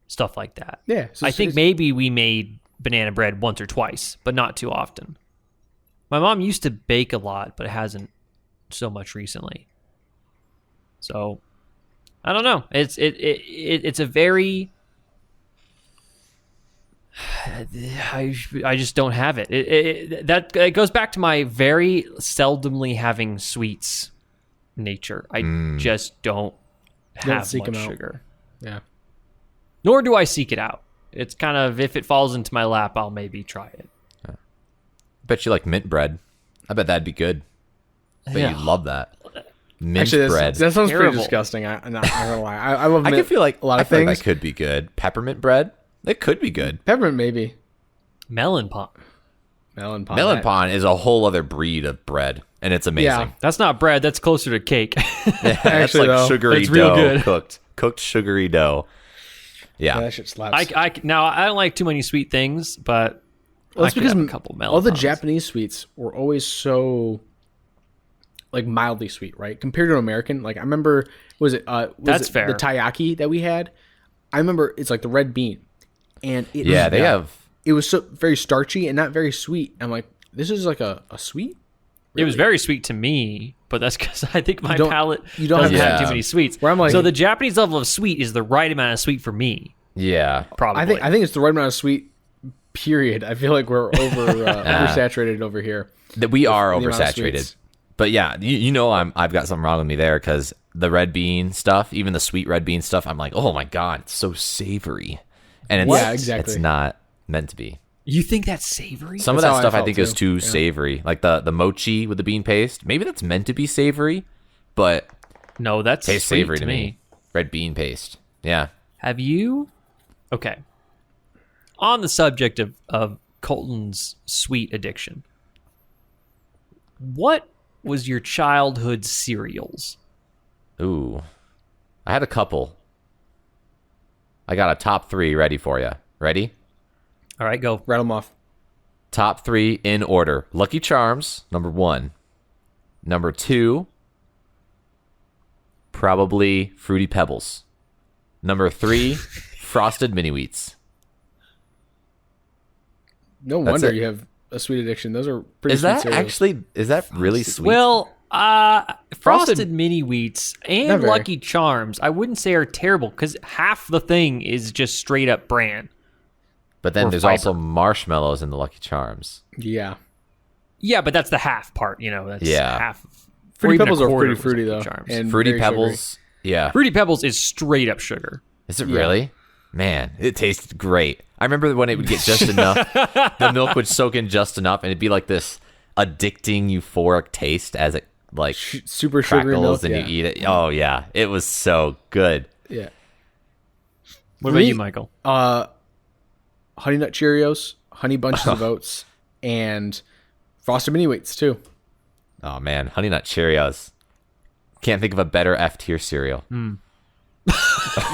stuff like that. Yeah, so I think maybe we made banana bread once or twice, but not too often. My mom used to bake a lot, but hasn't so much recently. So I don't know. It's a very I just don't have it. It goes back to my very seldomly having sweets nature. I just don't have seek 'em much out. sugar. Yeah. Nor do I seek it out. It's kind of, if it falls into my lap, I'll maybe try it. Bet you like mint bread. I bet that'd be good. I bet Yeah. you'd love that. Mint Actually, bread. that sounds Terrible. pretty disgusting. I'm not gonna lie. I love. I mint, could feel like a lot I of feel like things. that could be good. Peppermint bread. It could be good. Peppermint maybe. Melon pop. Melon pie. Melon pie is a whole other breed of bread, and it's amazing. Yeah. That's not bread. That's closer to cake. That's Actually, like though, sugary that's real dough good. cooked sugary dough. Yeah. That shit slaps. Now, I don't like too many sweet things, but Well, I it's could because have a couple melon all the pops. Japanese sweets were always so like mildly sweet, right? Compared to American, like I remember, That's fair. the taiyaki that we had. I remember it's like the red bean, and it Yeah, they have. it was so very starchy and not very sweet. I'm like, this is like a sweet. It was very sweet to me, but that's because I think my don't- palate you don't doesn't have- have Yeah. too many sweets. Where I'm like- so the Japanese level of sweet is the right amount of sweet for me, Yeah. probably. I think it's the right amount of sweet. Period. I feel like we're oversaturated over here. That we are the amount of oversaturated. sweets. But yeah, you know I've got something wrong with me there because the red bean stuff, even the sweet red bean stuff, I'm like, oh my god, it's so savory, and it's Yeah, exactly. it's not meant to be. You think that's savory? Some of That's that how I stuff I felt think is too. too Yeah. savory, like the mochi with the bean paste. Maybe that's meant to be savory, but No, that's tastes sweet savory to me. Red bean paste. Yeah. Have you? Okay. On the subject of Colton's sweet addiction, what was your childhood cereals? Ooh. I had a couple. I got a top 3 ready for you. Ready? All right, go. Rattle them off. Top 3 in order. Lucky Charms, number 1. Number 2, probably Fruity Pebbles. Number 3, Frosted Mini Wheats. No That's wonder it. you have a sweet addiction. Those are pretty. Is sweet that cereals. actually, is that really sweet? Well, Frosted Frosted- Mini Wheats Not and very. Lucky Charms, I wouldn't say are terrible because half the thing is just straight up bran. but then or there's fiber. also marshmallows in the Lucky Charms. Yeah. Yeah, but that's the half part, you know. That's Yeah. half. Fruity or even a Pebbles are quarter pretty was fruity Lucky though. Charms. And Fruity very sugary. Pebbles. Yeah. Fruity Pebbles is straight up sugar. Is it really? Man, it tasted great. I remember when it would get just enough. The milk would soak in just enough, and it'd be like this addicting, euphoric taste as it like Super sugary crackles milk. and Yeah. you eat it. Oh yeah, it was so good. Yeah. What For about me, you, Michael? Honey Nut Cheerios, Honey Bunches of Oats, and Frosted Mini Wheats too. Oh man, Honey Nut Cheerios. Can't think of a better F tier cereal.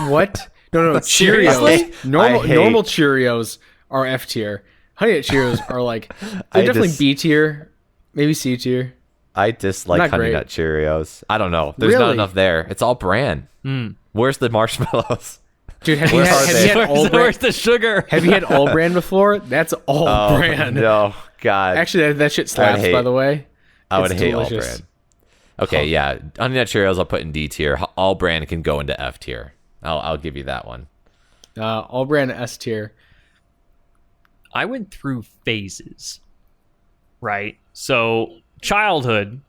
What? No, Seriously? Cheerios. Normal I hate- normal Cheerios are F tier. Honey Nut Cheerios are like they're I definitely just- B tier, maybe C tier. I dislike Not Honey great. Nut Cheerios. I don't know. There's not Really? enough there. It's all bran. Where's the marshmallows? Dude, have you Where had, are have they? you had all Where's brand? the sugar? Have you had all brand before? That's all Oh brand. no, God! Actually, that shit slaps. hate- By the way, I would It's hate delicious. all brand. Okay, yeah, Honey Nut Cheerios I'll put in D tier. All brand can go into F tier. I'll give you that one. all brand S tier. I went through phases, right? So childhood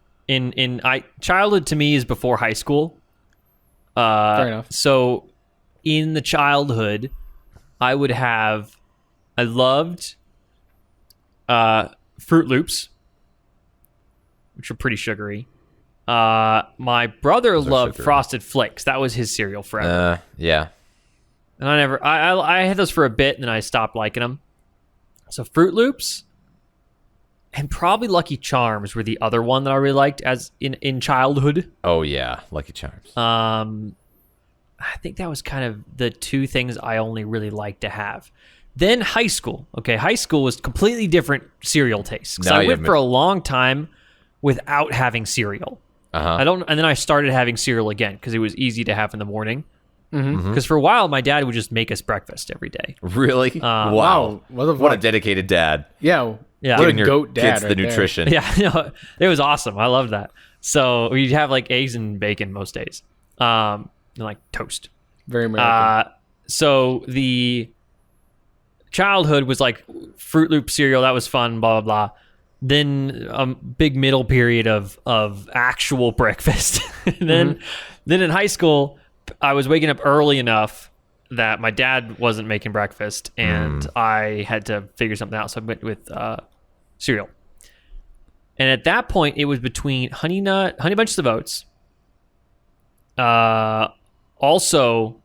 childhood to me is before high school. Fair enough. So in the childhood, I loved Fruit Loops, which are pretty sugary. My brother loved sugary. Frosted Flakes. That was his cereal forever. Yeah. And I had those for a bit and then I stopped liking them. So Fruit Loops and probably Lucky Charms were the other one that I really liked as in childhood. Oh yeah, Lucky Charms. I think that was kind of the two things I only really liked to have. Then high school. Okay, high school was completely different cereal tastes. 'Cause Now I you went have- for a long time without having cereal. Uh-huh. And then I started having cereal again because it was easy to have in the morning. Mm-hmm. Because for a while, my dad would just make us breakfast every day. Really? Wow. Wow. What the What a fuck? dedicated dad. Yeah. Yeah. What a Giving your goat dad. kids the right there. nutrition. Yeah, no, it was awesome. I loved that. So we'd have like eggs and bacon most days, and like toast. Very American. So the childhood was like Fruit Loop cereal. That was fun. Blah blah blah. Then a big middle period of actual breakfast. And then in high school, I was waking up early enough that my dad wasn't making breakfast, and I had to figure something out. So I went with cereal. And at that point, it was between Honey Bunches of Oats. Also,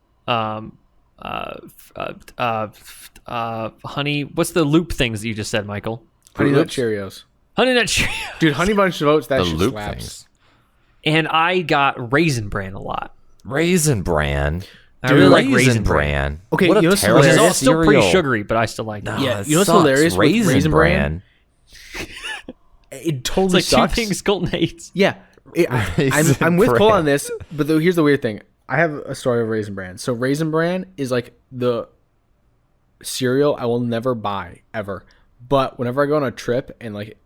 honey. What's the loop things that you just said, Michael? Honey Fruit Nut Loops? Cheerios. Honey Nut Cheerios. Dude, Honey Bunch of Oats, that The shit loop slaps. things. And I got Raisin Bran a lot. Raisin Bran. I really like Raisin Bran. Okay, what you know a what's terrible Which is hilarious? still pretty cereal. sugary, but I still like it. Yeah, it you know what's sucks. hilarious with Raisin Bran? It It's totally like sucks. two things Colton hates. Yeah, Raisin I'm with Cole Bran. on this, but here's the weird thing. I have a story of Raisin Bran. So Raisin Bran is like the cereal I will never buy ever. But whenever I go on a trip and like,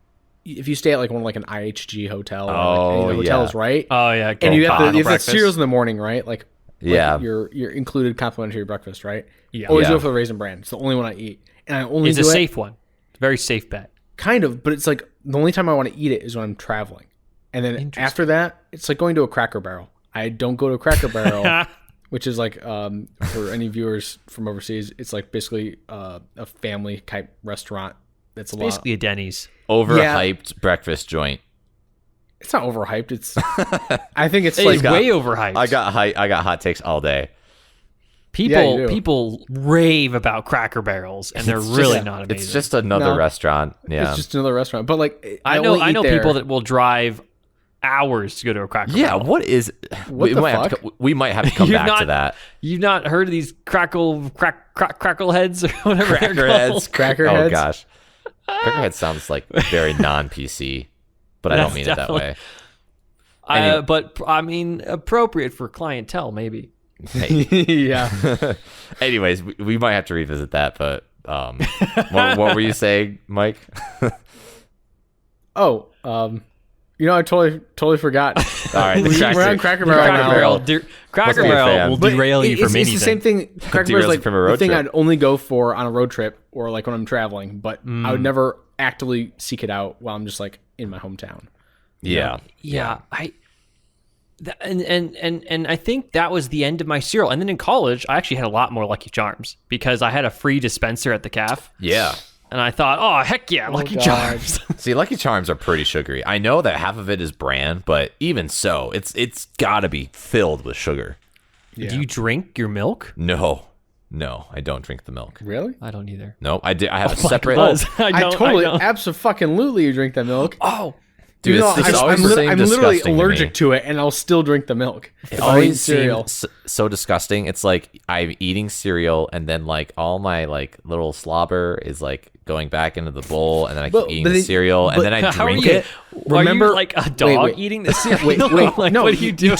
if you stay at like one like an IHG hotel or like any of the Oh, hotels, yeah. right? Oh yeah, And you have the breakfast. cereals in the morning, right? Like Yeah. your included complimentary breakfast, right? Yeah. Always Yeah. go for the Raisin Bran. It's the only one I eat, and I only It's do a it safe one. Very safe bet. kind of, but it's like the only time I want to eat it is when I'm traveling, and then Interesting. after that, it's like going to a Cracker Barrel. I don't go to a Cracker Barrel, which is like for any viewers from overseas, it's like basically a family type restaurant. That's a lot. Basically a Denny's. Overhyped breakfast joint. It's not overhyped. It's I think it's It is like way overhyped. I got hot takes all day. Yeah, you do. People rave about Cracker Barrels, and they're It's really just- not amazing. It's just another No. restaurant. Yeah. it's just another restaurant. But like I only know eat there. people that will drive hours to go to a Cracker yeah. Barrel. What is? What the might have fuck? to, we might have to come You've back to not- that. You've not heard of these crackle heads or whatever they're Cracker called? heads. Cracker Oh heads? gosh. Cracker head sounds like very non-PC, but I don't That's mean it that definitely- way. Anyway. But I mean, appropriate for clientele, maybe. Hey. yeah. Anyways, we might have to revisit that. But what were you saying, Mike? Oh, I totally forgot. All right, the We're on Cracker Barrel Cracker now. Barrel. Cracker be a fan. Barrel will But derail you from it's anything. the same thing. Cracker Barrel is Derails like you from a the road thing trip. I'd only go for on a road trip or like when I'm traveling, but I Mm. would never actively seek it out while I'm just like in my hometown. Yeah. Yeah, and I think that was the end of my cereal. And then in college, I actually had a lot more Lucky Charms because I had a free dispenser at the caf, Yeah. and I thought, oh heck yeah, Lucky God. Charms. See, Lucky Charms are pretty sugary. I know that half of it is bran, but even so, it's got to be filled with sugar. Yeah. Do you drink your milk? No, I don't drink the milk. Really? I don't either. No, I have a separate. Buzz. I I don't. totally, I don't. abso-fucking-lutely you drink that milk. Oh, Dude, Even it's though just always I'm literally disgusting to me. allergic to it, and I'll still drink the milk. It If I eat always cereal. seems so disgusting. It's like I'm eating cereal, and then like all my like little slobber is like going back into the bowl, and then I keep But- eating but the it- cereal, and but then I how are drink you? it. Remember- are you like a dog wait. eating the cereal? Wait, like, no, what are you doing? You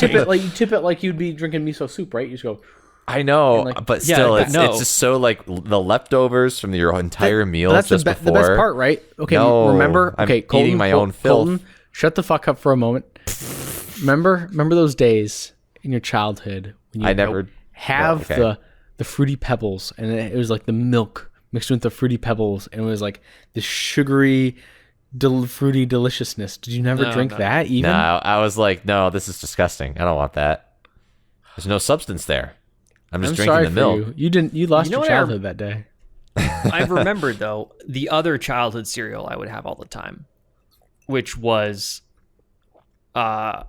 tip it like you'd be drinking miso soup, right? You just go. I know, And, like, but yeah, still, but it's no. just so like the leftovers from your entire meal But that's just the before. best part, right? Okay, No, remember? I'm Okay, Colton, eating my own filth. Colton, shut the fuck up for a moment. Remember those days in your childhood when you I never have well, okay. the fruity pebbles, and it was like the milk mixed with the fruity pebbles, and it was like the sugary, fruity deliciousness. Did you never No, drink no. that? Even No, I was like, no, this is disgusting. I don't want that. There's no substance there. I'm just I'm drinking sorry the for milk. you. You didn't. You lost You know your what I- childhood that day. I've remembered though the other childhood cereal I would have all the time, which was, I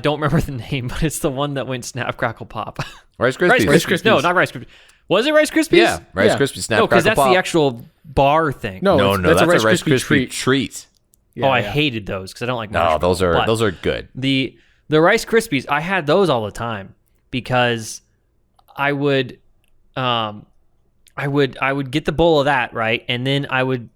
don't remember the name, but it's the one that went Snap Crackle Pop. Rice Krispies. Rice Krispies. No, not Rice Krispies. Was it Rice Krispies? Yeah, Rice Yeah. Krispies. Snap No, because Crackle that's Pop. the actual bar thing. No, No, it's- that's a Rice Krispie treat. treat. Yeah, oh, I yeah. hated those because I don't like. No, marshmallows. those But are good. the Rice Krispies. I had those all the time because I would get the bowl of that, right, and then I would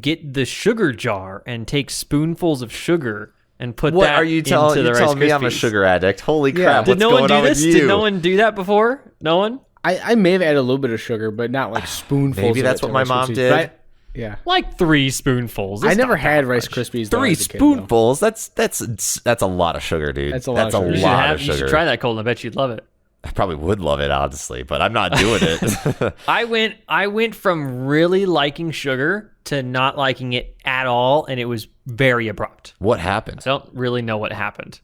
get the sugar jar and take spoonfuls of sugar and put What that are you telling? into the You're Rice telling me I'm a Krispies. sugar addict? Holy Yeah. crap! Did What's no going one do on this? with you? Did no one do that before? No one. I may have added a little bit of sugar, but not like spoonfuls. Maybe of that's it what to my Rice mom Krispies. did. But yeah, Like 3 spoonfuls. I It's never not that had Rice much. Krispies. though, 3 as a kid, though. spoonfuls. That's a lot of sugar, dude. That's a lot of sugar. You should, lot of you should sugar. try that, Colton. I bet you'd love it. I probably would love it, honestly, but I'm not doing it. I went from really liking sugar to not liking it at all, and it was very abrupt. What happened? I don't really know what happened.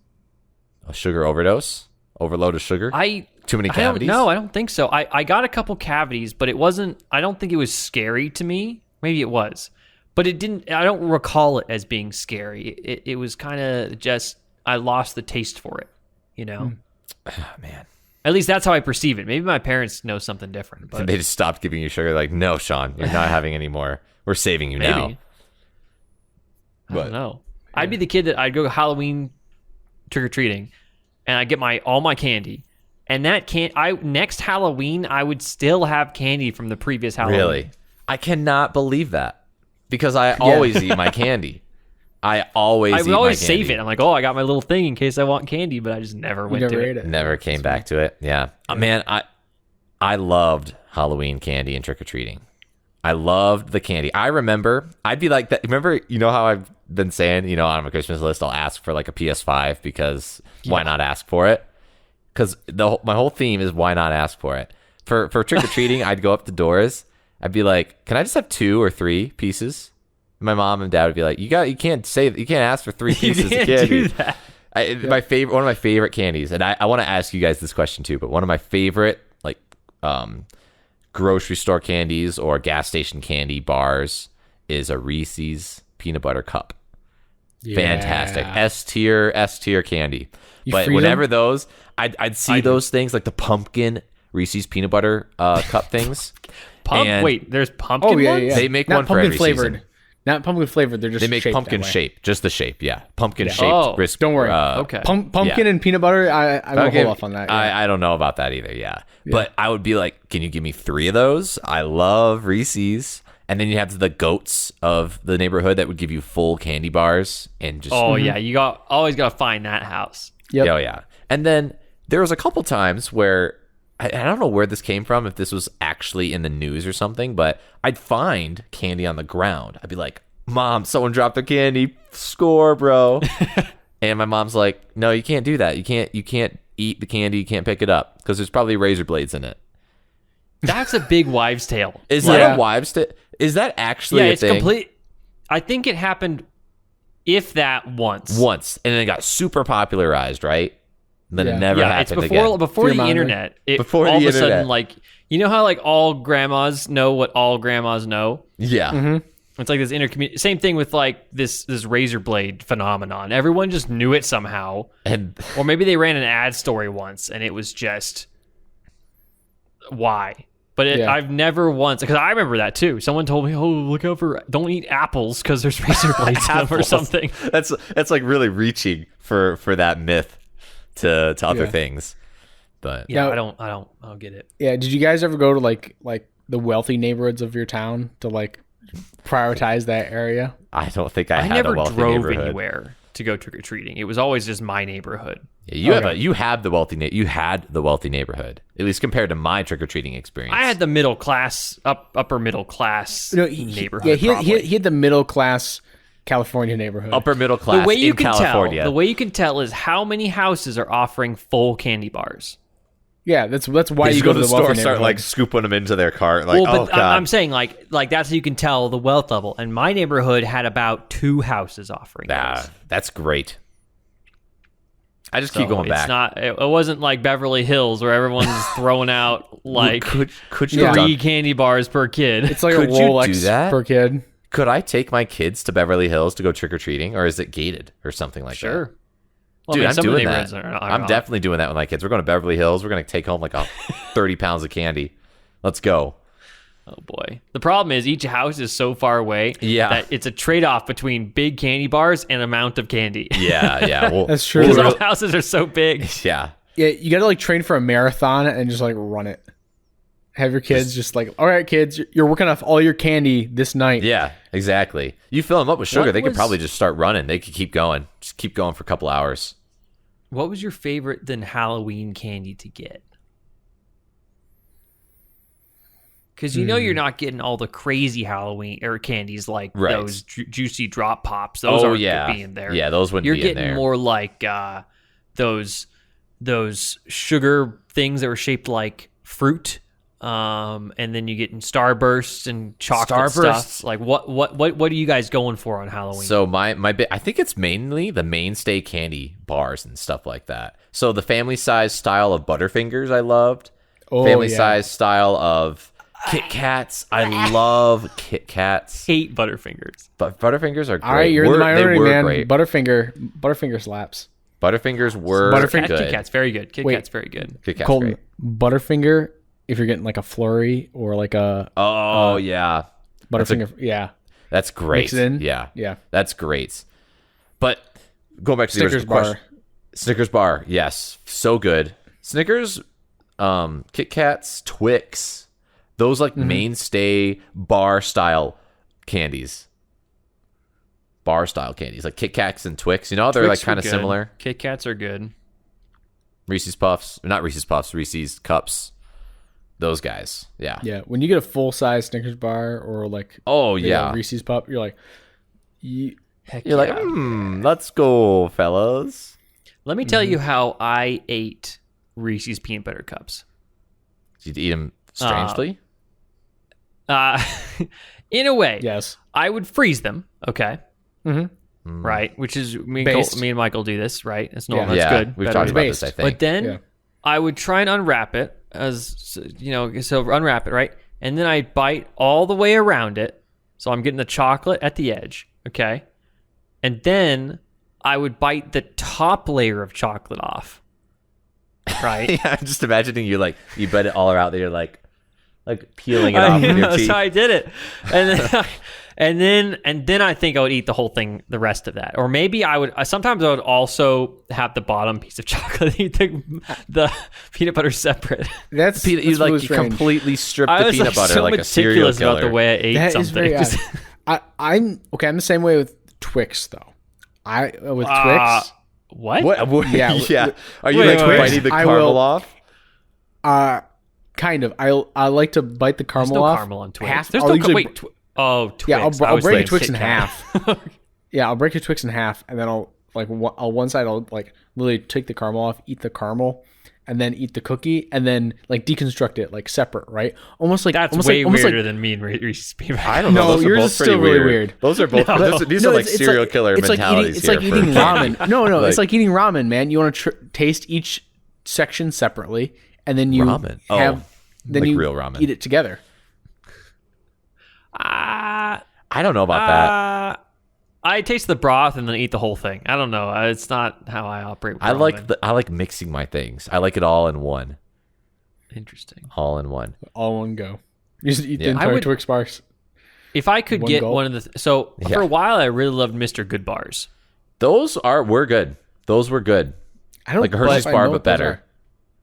A sugar overdose? Overload of sugar? Too many I don't cavities? know. I don't think so. I got a couple cavities, but it wasn't. I don't think it was scary to me. Maybe it was, but it didn't. I don't recall it as being scary. It was kind of just. I lost the taste for it. You know. Oh, man. At least that's how I perceive it. Maybe my parents know something different, but They just stopped giving you sugar. Like, no, Sean, you're not having any more. We're saving you maybe. now. I But don't know. I'd be the kid that I'd go Halloween trick or treating, and I get all my candy, and next Halloween I would still have candy from the previous Halloween. really, I cannot believe that because I always eat my candy. I always I eat would always my save candy. it. I'm like, oh, I got my little thing in case I want candy, but I just never went never to ate it. it. Never came back to it. Yeah. Man, I loved Halloween candy and trick or treating. I loved the candy. I remember I'd be like that. Remember, you know how I've been saying, on my Christmas list, I'll ask for like a PS5 because why not ask for it? Because my whole theme is why not ask for it. For trick or treating, I'd go up the doors. I'd be like, can I just have 2 or 3 pieces? My mom and dad would be like, you can't ask for 3 pieces of can't candy. do that. One of my favorite candies, and I want to ask you guys this question too, but one of my favorite like grocery store candies or gas station candy bars is a Reese's peanut butter cup. Fantastic. Yeah. S tier candy. But freeze whenever 'em? those I'd see those things like the pumpkin Reese's peanut butter cup things. And Wait, there's pumpkin Oh yeah, ones? yeah. They make Not one for pumpkin every flavored. season. Not pumpkin flavored. They're just They make shaped pumpkin that way. shape, just the shape, yeah. Pumpkin shaped Oh, risk. don't worry. Okay. Pumpkin Yeah. and peanut butter. I'm gonna Okay, hold off on that. Yeah. I don't know about that either. Yeah. But I would be like, can you give me 3 of those? I love Reese's. And then you have the goats of the neighborhood that would give you full candy bars and just Oh yeah, you always got to find that house. Yep. Oh yeah. And then there was a couple times where I don't know where this came from, if this was actually in the news or something, but I'd find candy on the ground. I'd be like, Mom, someone dropped their candy. Score, bro. And my mom's like, no, you can't do that. You can't eat the candy. You can't pick it up because there's probably razor blades in it. That's a big wives' tale. Is Yeah. that a wives' tale? Is that actually Yeah, a it's thing? complete. I think it happened, if that once. Once, and then it got super popularized, right? Then Yeah. it never Yeah, it's happened before again. the Fear-mongering. internet. Before all the of a internet. sudden, like how like all grandmas know what all grandmas know. Yeah. Mm-hmm. It's like this intercommunity. Same thing with like this razor blade phenomenon. Everyone just knew it somehow, And or maybe they ran an ad story once, and it was just why. But Yeah. I've never once, because I remember that too. Someone told me, "Oh, look out for don't eat apples because there's razor blades in them or Apples. something." that's like really reaching for that myth to other Yeah. things. But Yeah, Now- I don't get it. Yeah. Did you guys ever go to like the wealthy neighborhoods of your town to like prioritize that area? I don't think I I had never a wealthy drove neighborhood. anywhere to go trick or treating. It was always just my neighborhood. Yeah, you had the wealthy neighborhood, at least compared to my trick or treating experience. I had the middle class, upper middle class neighborhood. Yeah, he probably. had the middle class California neighborhood. upper middle class the way you in can California. tell, the way you can tell is how many houses are offering full candy bars. Yeah, that's why They you just go to the store, wealthy start neighborhood. like scooping them into their cart. Like, Well, oh but god, I'm saying like that's how you can tell the wealth level. And my neighborhood had about 2 houses offering those. that's great. I just So keep going it's back. not. It wasn't like Beverly Hills where everyone's throwing out like could you 3 have done- candy bars per kid. It's like Could a you Rolex do that? per kid. Could I take my kids to Beverly Hills to go trick or treating, or is it gated or something like that? Sure. Well, Dude, I mean, I'm some of the doing neighborhoods that. are I'm not. definitely doing that with my kids. We're going to Beverly Hills. We're going to take home like 30 pounds of candy. Let's go. Oh boy. The problem is each house is so far away Yeah. that it's a trade-off between big candy bars and amount of candy. Yeah. Well, That's true. Because all houses are so big. yeah. Yeah, you got to like train for a marathon and just like run it. Have your kids just like, all right, kids, you're working off all your candy this night. Yeah, exactly. You fill them up with sugar, What they could was- probably just start running. They could keep going. Just keep going for a couple hours. What was your favorite than Halloween candy to get? Because you know you're not getting all the crazy Halloween or candies like Right. those juicy drop pops. Those aren't being there. Yeah, those wouldn't You're be in getting there. more like those sugar things that were shaped like fruit. And then you get in Starbursts and chocolate Starbursts? stuff. Like what are you guys going for on Halloween? So I think it's mainly the mainstay candy bars and stuff like that. So the family size style of Butterfingers I loved. Oh, Family yeah. size style of Kit Kats. I love Kit Kats. hate Butterfingers. But Butterfingers are great. All right, you're in the minority, they were man. great. Butterfinger slaps. Butterfingers were Butterfinger- good. Kit Kat's very good. Kit Wait. Kat's very good. Kit Kat's Colton, great. Butterfinger, if you're getting like a flurry or like a Oh yeah, Butterfinger, yeah. that's great. Mix it in? Yeah, Yeah. that's great. But going back to Snickers the original question, bar. Snickers bar, yes, so good. Snickers, Kit Kats, Twix, those like mainstay bar style candies. Bar style candies like Kit Kats and Twix. You know they're Twix like kind were of good. similar. Kit Kats are good. Reese's Puffs, not Reese's Puffs, Reese's Cups. Those guys, yeah. Yeah. When you get a full size Snickers bar or like Oh you know, yeah. Reese's Pup, you're like, Heck You're like, yeah. let's go, fellas. Let me tell you how I ate Reese's peanut butter cups. Did you eat them strangely? In a way, yes. I would freeze them. Okay, Mm-hmm. right. Which is Based. me and Michael do this. Right, it's normal. Yeah. That's yeah, good. we've Better talked about based. this, I think. But then Yeah. I would try and unwrap it as you know, so unwrap it, right? And then I bite all the way around it. So I'm getting the chocolate at the edge, okay? And then I would bite the top layer of chocolate off. Right? yeah, I'm just imagining you like you bite it all around there, you're like peeling it off with your That's teeth. how I did it. And then I think I would eat the whole thing, the rest of that. Or maybe I would. Sometimes I would also have the bottom piece of chocolate, eat the peanut butter separate. That's You that's like really you strange. completely strip I the was peanut butter so like a serial meticulous killer. about the way I ate That is something. very odd. I'm okay. I'm the same way with Twix though. With Twix. What? What? Yeah, yeah. Are you wait, like wait. biting the I caramel will- off? Kind of. I like to bite the There's caramel no off. caramel on Twix. Half. There's I'll no usually- wait. Twix. Yeah, I I'll was break a thinking Twix Kit in Kat. half. Yeah, I'll break a Twix in half, and then I'll like on one side I'll like literally take the caramel off, eat the caramel, and then eat the cookie, and then like deconstruct it like separate, right? Almost like That's almost way like, almost weirder like, than me and Reese's peanut butter. I don't know. No, Those are yours both is still pretty really weird. weird. Those are both. These are like it's serial killer it's like mentalities. It's like here eating for ramen. candy. No, Like- it's like eating ramen, man. You want to taste each section separately, and then you Ramen? Oh, have then like you real ramen. eat it together. Ah. I don't know about that. I taste the broth and then eat the whole thing. I don't know. It's not how I operate. With I ramen. like mixing my things. I like it all in one. Interesting. All in one. All one go. You just eat the Yeah. entire I would- Twix bars. If I could One get gulp? one of the so Yeah. for a while I really loved Mr. Good bars. Those were good. Those were good. I don't Like a Hershey's I bar, know but what those better. are.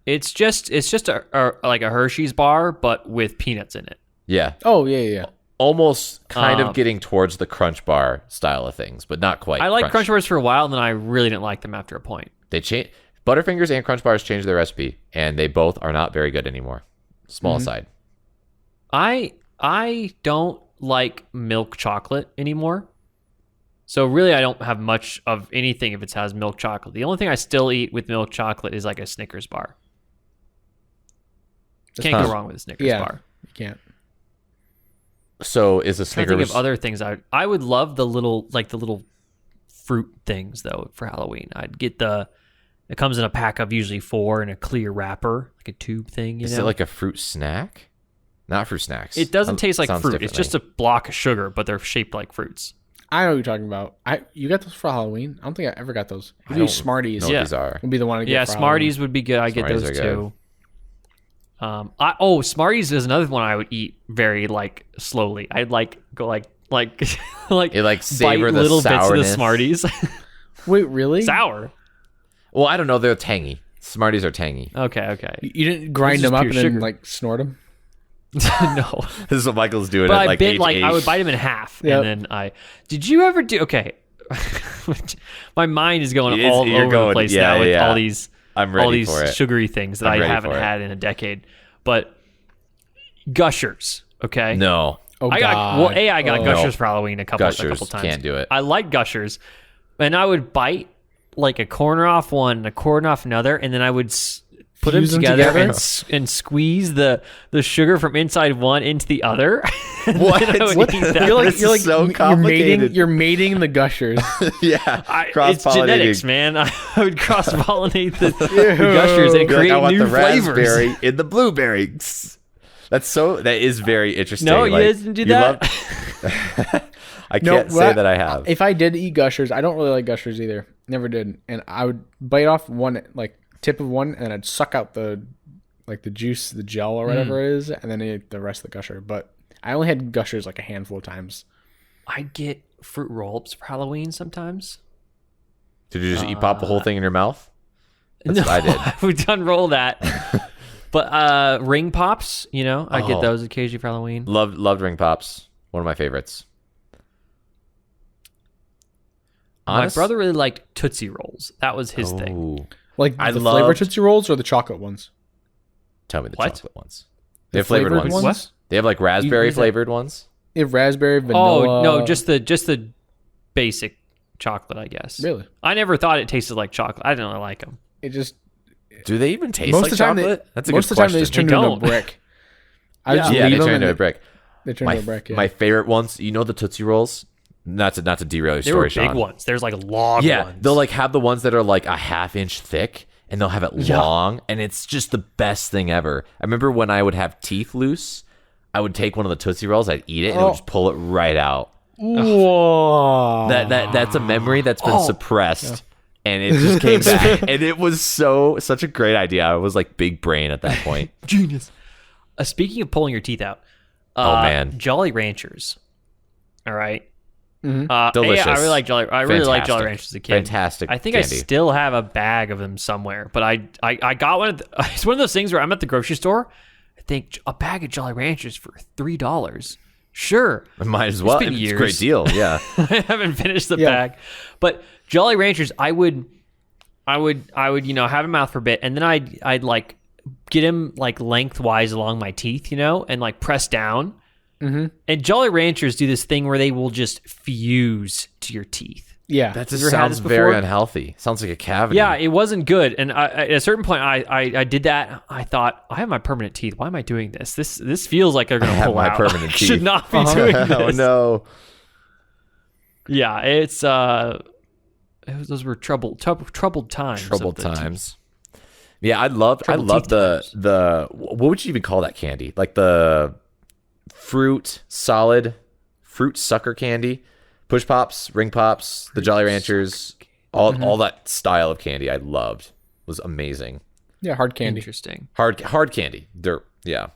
It's just like a Hershey's bar but with peanuts in it. Yeah. Oh yeah. almost kind of getting towards the Crunch Bar style of things, but not quite. I liked Crunch Bars for a while, and then I really didn't like them after a point. They change. Butterfingers and Crunch Bars changed their recipe, and they both are not very good anymore. Small aside. I don't like milk chocolate anymore. So really, I don't have much of anything if it has milk chocolate. The only thing I still eat with milk chocolate is like a Snickers bar. Can't go wrong with a Snickers bar. You can't. So is a I Snickers? think of other things. I would love the little fruit things though for Halloween. I'd get it comes in a pack of usually 4 in a clear wrapper, like a tube thing. Is it like a fruit snack? Not fruit snacks. It doesn't taste like Sounds fruit. It's differently. just a block of sugar, but they're shaped like fruits. I know what you're talking about. You got those for Halloween? I don't think I ever got those. I We don't do Smarties. know what Yeah. these are. Would be the one to get Yeah, for Smarties would be good. I get Smarties those are too. Smarties is another one I would eat very like slowly. I'd go like It like bite savor the little bits of the sourness. Smarties. Halloween. Wait, really? Sour. Well, I don't know. They're tangy. Smarties are tangy. Okay. You didn't grind It's them just up pure and then sugar. like snort them? No. This is what Michael's doing But at I like bit age like 8. I would bite them in half, Yep. and then did you ever do? Okay, my mind is going It is- all you're over going- the place yeah, now with yeah. all these I'm ready all these for it. sugary things that I'm I ready haven't for it. had in a decade. But Gushers, okay. No. Oh, I God. got Oh. Gushers for Halloween a couple Gushers, times. can't do it. I like Gushers, and I would bite like a corner off one, and a corner off another, and then I would put them Fuse them together, together? and squeeze the sugar from inside one into the other. And What? then I would What? eat that. You're like This is so you're complicated. mating you're mating the gushers. Yeah. It's genetics, man. I would cross pollinate the Gushers and You're like, create I want new the flavors. raspberry in the blueberry. That is very interesting. No, you Like, didn't do you that. I can't say that I have. If I did eat gushers, I don't really like gushers either. Never did. And I would bite off one like tip of one and I'd suck out the juice, the gel or whatever it is, and then eat the rest of the gusher. But I only had gushers like a handful of times. I'd get fruit roll-ups for Halloween sometimes. Did you just pop the whole thing in your mouth? That's No, what I did. I would unroll that. But ring pops, I get Oh. those occasionally for Halloween. Loved ring pops. One of my favorites. My brother really liked Tootsie Rolls. That was his thing. Ooh. Like I the flavored loved- Tootsie Rolls or the chocolate ones? Tell me the What? chocolate ones. They have flavored ones. What? They have like raspberry is that? flavored ones. They have raspberry, vanilla. Oh no, just the basic chocolate, I guess. Really? I never thought it tasted like chocolate. I didn't really like them. It just Do they even taste most like of the time chocolate? That's a most good of the time question. they just turn They into a don't. brick. I Yeah. just Yeah, leave they them turn and into a brick. they turn My, into a brick. Yeah. my favorite ones, you know the Tootsie Rolls? Not to derail your They were story, big Sean. ones. There's like log Yeah, ones. they'll like have the ones that are like a half-inch thick, and they'll have it Yeah. long, and it's just the best thing ever. I remember when I would have teeth loose, I would take one of the Tootsie Rolls, I'd eat it, and it would just pull it right out. Whoa. That's a memory that's been suppressed, and it just came back, and it was such a great idea. I was like big brain at that point. Genius. Speaking of pulling your teeth out, Oh, man. Jolly Ranchers. All right. Delicious. I really like Jolly. I really like Jolly Fantastic. Ranchers as a kid. Fantastic I think candy. I still have a bag of them somewhere, but I got one. It's one of those things where I'm at the grocery store. I think a bag of Jolly Ranchers for $3. Sure. Might as well. been It's a years. great deal. Yeah. I haven't finished the Yeah. bag, but Jolly Ranchers, I would, have them out for a bit, and then I'd like get them like lengthwise along my teeth, and like press down. Mm-hmm. And Jolly Ranchers do this thing where they will just fuse to your teeth. Yeah. That you just ever had sounds this very before? unhealthy. Sounds like a cavity. Yeah, it wasn't good. And at a certain point, I did that. I thought, I have my permanent teeth. Why am I doing this? This feels like they're going to have pull my out. permanent I should teeth. not be doing this. Oh no. Yeah, it's those were troubled times. of Troubled the teeth. times. Yeah, I love Troubled teeth the times. the what would you even call that candy? Like the solid fruit sucker candy, push pops, ring pops, the Jolly Ranchers, all that style of candy I loved. Was amazing. Yeah, hard candy. Interesting. Hard candy. Yeah.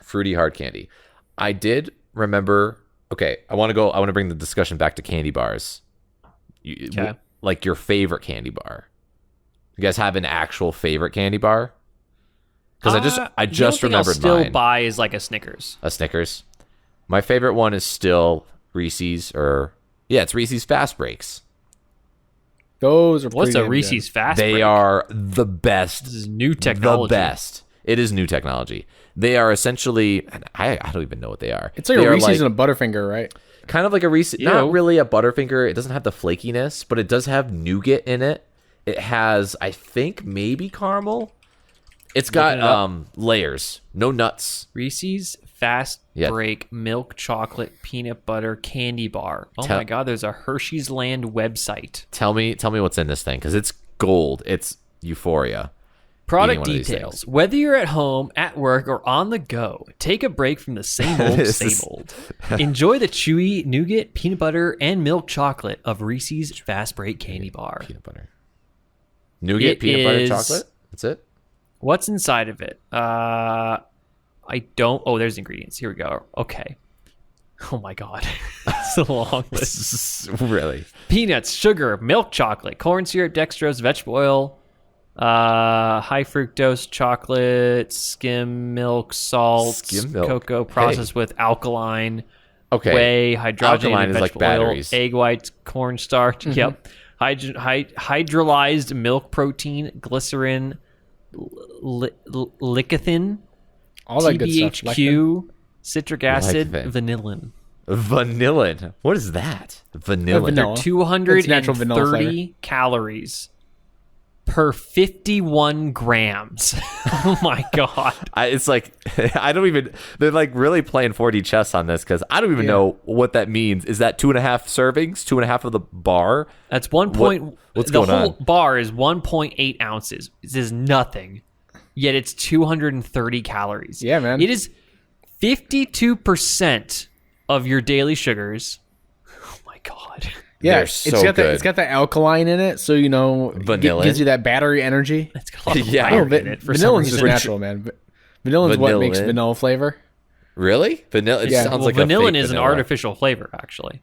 Fruity hard candy. I did remember. Okay, I want to bring the discussion back to candy bars. Okay. Like your favorite candy bar. You guys have an actual favorite candy bar? Because I just The only thing remembered I'll still mine. buy is like a Snickers. A Snickers. My favorite one is still Reese's, it's Reese's Fast Breaks. Those are What's pretty a damn Reese's Fast They Break? are the best. This is new technology. The best. It is new technology. They are essentially, I don't even know what they are. good. It's like They a are Reese's and a Butterfinger, right? kind of like a Reese's, Ew. not really a Butterfinger. It doesn't have the flakiness, but it does have nougat in it. It has, I think, maybe caramel. It's got Looking it up. layers, no nuts. Reese's Fast Yeah. Break milk chocolate peanut butter candy bar. Oh Tell- my God! There's a Hershey's Land website. Tell me what's in this thing, because it's gold. It's euphoria. Product one of these details. things. Whether you're at home, at work, or on the go, take a break from the same old, This same is- old. Enjoy the chewy nougat, peanut butter, and milk chocolate of Reese's Fast Break candy bar. Peanut butter. Nougat, It peanut butter, is- chocolate. That's it. What's inside of it? I don't. Oh, there's ingredients. Here we go. Okay. Oh my God. It's a long list. Really? Peanuts, sugar, milk chocolate, corn syrup, dextrose, vegetable oil, high fructose chocolate, skim milk, salt, Skim milk. cocoa processed with alkaline, Okay. whey, hydrogenated Alkaline is like vegetable oil, batteries. egg whites, cornstarch. Yep. Hydrolyzed milk protein, glycerin, lecithin, All that good stuff. TBHQ, citric acid, Lecithin. vanillin. Vanillin. What is that? Vanillin. vanilla. It's 230 natural vanilla flavor. calories per 51 grams. Oh my God. It's like I don't even. They're like really playing 4D chess on this because I don't even Yeah. know what that means. Is that 2.5 servings? 2.5 of the bar? That's 1 point. what's the going whole on? bar is 1.8 ounces. This is nothing. Yet it's 230 calories. Yeah, man. It is 52% of your daily sugars. Oh my God. Yeah, They're it's so got good. it's got the alkaline in it, so Vanilla. gives you that battery energy. It's got a lot of Yeah. iron No, in it for some vanilla's just reason. natural, man. Vanilla's what makes Vanillin. vanilla flavor. Really? Vanilla. It Yeah. sounds Well, like vanillin a fake is an vanilla. artificial flavor, actually.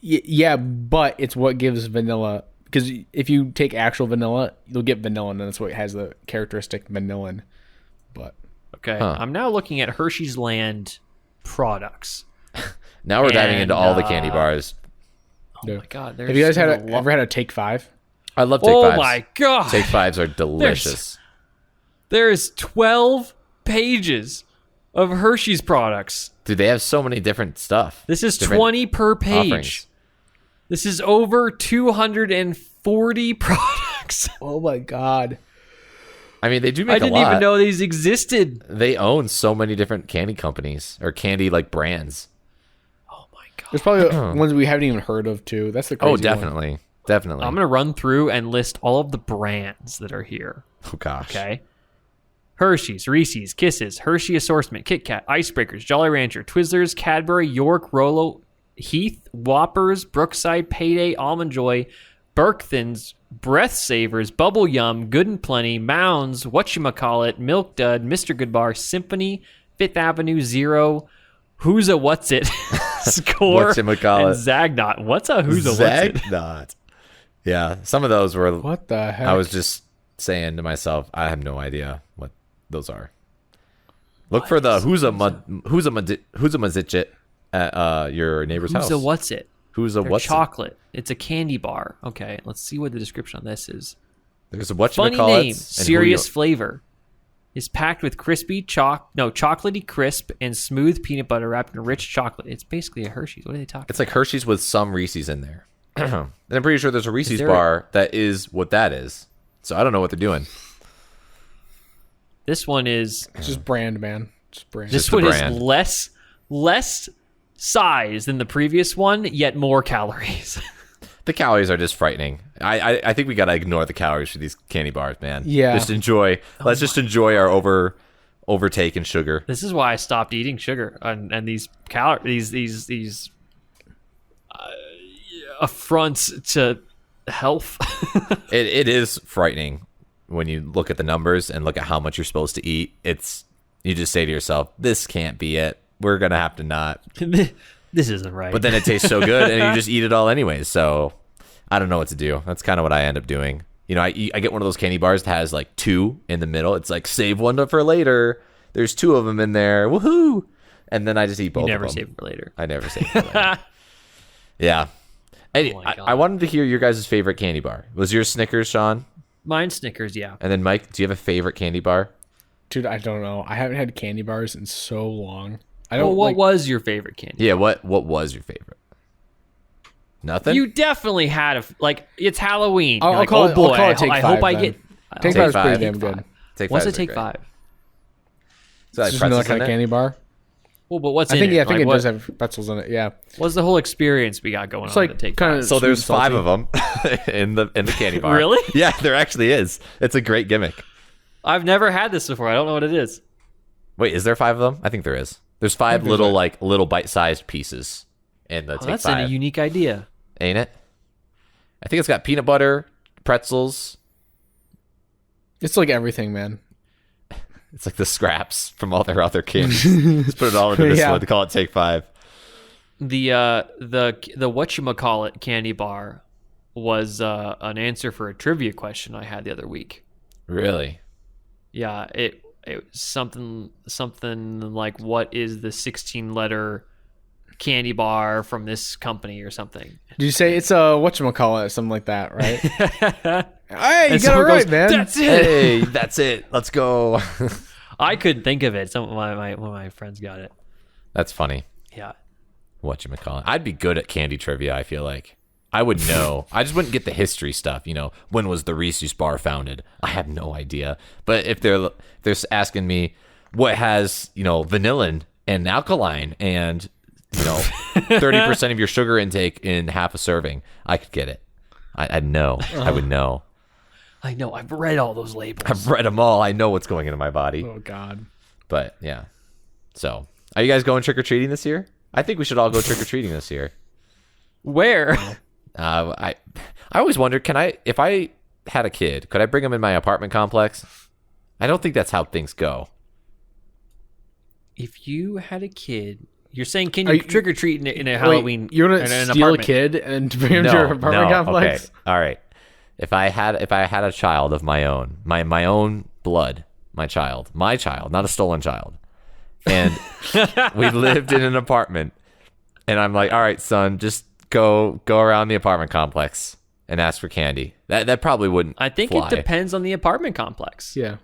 Yeah, but it's what gives vanilla. Because if you take actual vanilla, you'll get vanillin, and that's what has the characteristic vanillin. But Okay, Huh. I'm now looking at Hershey's Land products. Now we're diving into And, all the candy bars. Oh my God! have you guys there's a lot- ever had a Take 5? I love Take Oh Fives. my God! Take Fives are delicious. There's 12 pages of Hershey's products. Dude, they have so many different stuff. This is Different 20 per page. offerings. This is over 240 products. Oh my god! I mean, they do I make a didn't lot. even know these existed. They own so many different candy companies or candy like brands. Oh my God! There's probably ones we haven't even heard of too. That's the crazy Oh, one. definitely. Definitely. I'm gonna run through and list all of the brands that are here. Oh gosh. Okay. Hershey's, Reese's, Kisses, Hershey Assortment, Kit Kat, Icebreakers, Jolly Rancher, Twizzlers, Cadbury, York, Rolo, Heath, Whoppers, Brookside, Payday, Almond Joy, Birkthins, Breath Savers, Bubble Yum, Good and Plenty, Mounds, Whatchamacallit, Milk Dud, Mr. Goodbar, Symphony, Fifth Avenue, Zero, Who's a What's It, Score, and Whatchamacallit. Zagnot. What's a Who's a What's It? Zagnot. Yeah, some of those were. What the heck? I was just saying to myself, I have no idea what those are. Look for the who's a mazitchit at your neighbor's house. Who's a What's It? Who's a They're what's chocolate. It's a candy bar. Okay, let's see what the description on this is. There's a Funny name, serious flavor. Is packed with crispy chocolatey crisp and smooth peanut butter wrapped in rich chocolate. It's basically a Hershey's. What are they talking It's like Hershey's with some Reese's in there. And I'm pretty sure there's a Reese's there bar that is what that is. So I don't know what they're doing. This one is It's just brand, man. Just brand. this Just the one brand. is less size than the previous one, yet more calories. The calories are just frightening. I think we gotta ignore the calories for these candy bars, man. Yeah. Just enjoy. Let's just enjoy our overtaken sugar. This is why I stopped eating sugar and these these affronts to health. It is frightening when you look at the numbers and look at how much you're supposed to eat. You just say to yourself, this can't be it. We're gonna have to not. This isn't right. But then it tastes so good, and you just eat it all anyways. So I don't know what to do. That's kind of what I end up doing. You know, I get one of those candy bars that has like 2 in the middle. It's like save one for later. There's 2 of them in there. Woohoo! and then I just eat both You never of them. save it for later. I never save it for later. Yeah. Hey, Oh my God. I wanted to hear your guys' favorite candy bar. Was yours Snickers, Sean? Mine's Snickers, yeah. And then Mike, do you have a favorite candy bar? Dude, I don't know. I haven't had candy bars in so long. I Well, don't what like. was your favorite candy? Yeah, what was your favorite? Nothing? You definitely had it's Halloween. I'll You're like, call oh it- I'll boy, call it Take I hope Five, I then. get. Take Take Five's pretty Five. damn good. Take What's Five's a Take great. Five? So It's just another kind of candy. candy bar. Well, but what's I in think it? yeah, I think Like, it what- does have pretzels in it. Yeah, What's the whole experience we got going it's on? like with the Take kind Five? of. So there's 5 of them in the candy bar. Really? Yeah, there actually is. It's a great gimmick. I've never had this before. I don't know what it is. Wait, is there 5 of them? I think there is. There's 5 there's little bite-sized pieces in the Oh, Take that's 5. a unique idea. Ain't it? I think it's got peanut butter, pretzels. It's like everything, man. It's like the scraps from all their other candies. Just put it all into this Yeah. one. They call it Take 5. The whatchamacallit candy bar was an answer for a trivia question I had the other week. Really? Yeah, it was something like, what is the 16-letter candy bar from this company or something? Did you say it's a whatchamacallit, something like that, right? Hey, you And got it someone right, goes, man. That's it. Hey, that's it. Let's go. I couldn't think of it. Some of one of my friends got it. That's funny. Yeah. Whatchamacallit. I'd be good at candy trivia, I feel like. I would know. I just wouldn't get the history stuff. When was the Reese's bar founded? I have no idea. But if they're asking me what has, vanillin and alkaline and, 30% of your sugar intake in half a serving, I could get it. I'd know. I would know. I know. I've read all those labels. I've read them all. I know what's going into my body. Oh God. But yeah. So, are you guys going trick or treating this year? I think we should all go trick or treating this year. Where? I always wondered, if I had a kid, could I bring him in my apartment complex? I don't think that's how things go. If you had a kid, you're saying can Are you you- trick or treat in a Wait, Halloween? you're gonna in an steal apartment? a kid and bring him to your apartment complex? Okay. All right. If I had a child of my own, my own blood, my child, not a stolen child, and we lived in an apartment, and I'm like, all right, son, just go around the apartment complex and ask for candy. That probably wouldn't. I think fly. it depends on the apartment complex. Yeah.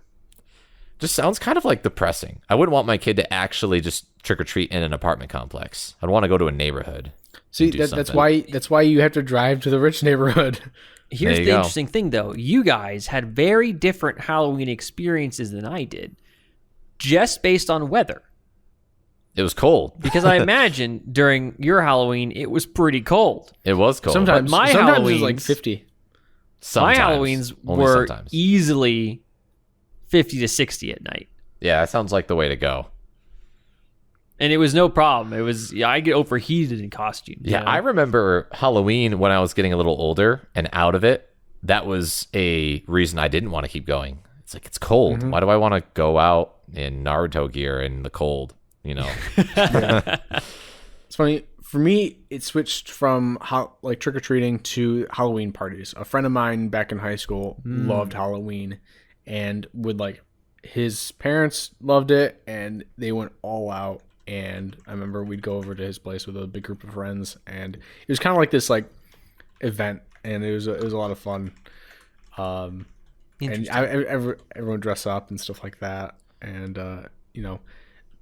Just sounds kind of like depressing. I wouldn't want my kid to actually just trick or treat in an apartment complex. I'd want to go to a neighborhood. See, do that's something. why you have to drive to the rich neighborhood. Here's There you the go. interesting thing, though. You guys had very different Halloween experiences than I did, just based on weather. It was cold. Because I imagine during your Halloween, it was pretty cold. It was cold. Sometimes my sometimes it's like Halloweens- 50. Sometimes. My Halloweens Only were sometimes. easily 50 to 60 at night. Yeah, that sounds like the way to go. And it was no problem. It was, I get overheated in costumes. Yeah, you know? I remember Halloween when I was getting a little older and out of it. That was a reason I didn't want to keep going. It's like, it's cold. Why do I want to go out in Naruto gear in the cold? It's funny. For me, it switched from trick or treating to Halloween parties. A friend of mine back in high school loved Halloween, and his parents loved it, and they went all out. And I remember we'd go over to his place with a big group of friends, and it was kind of like this event, and it was a lot of fun. And everyone dress up and stuff like that, and a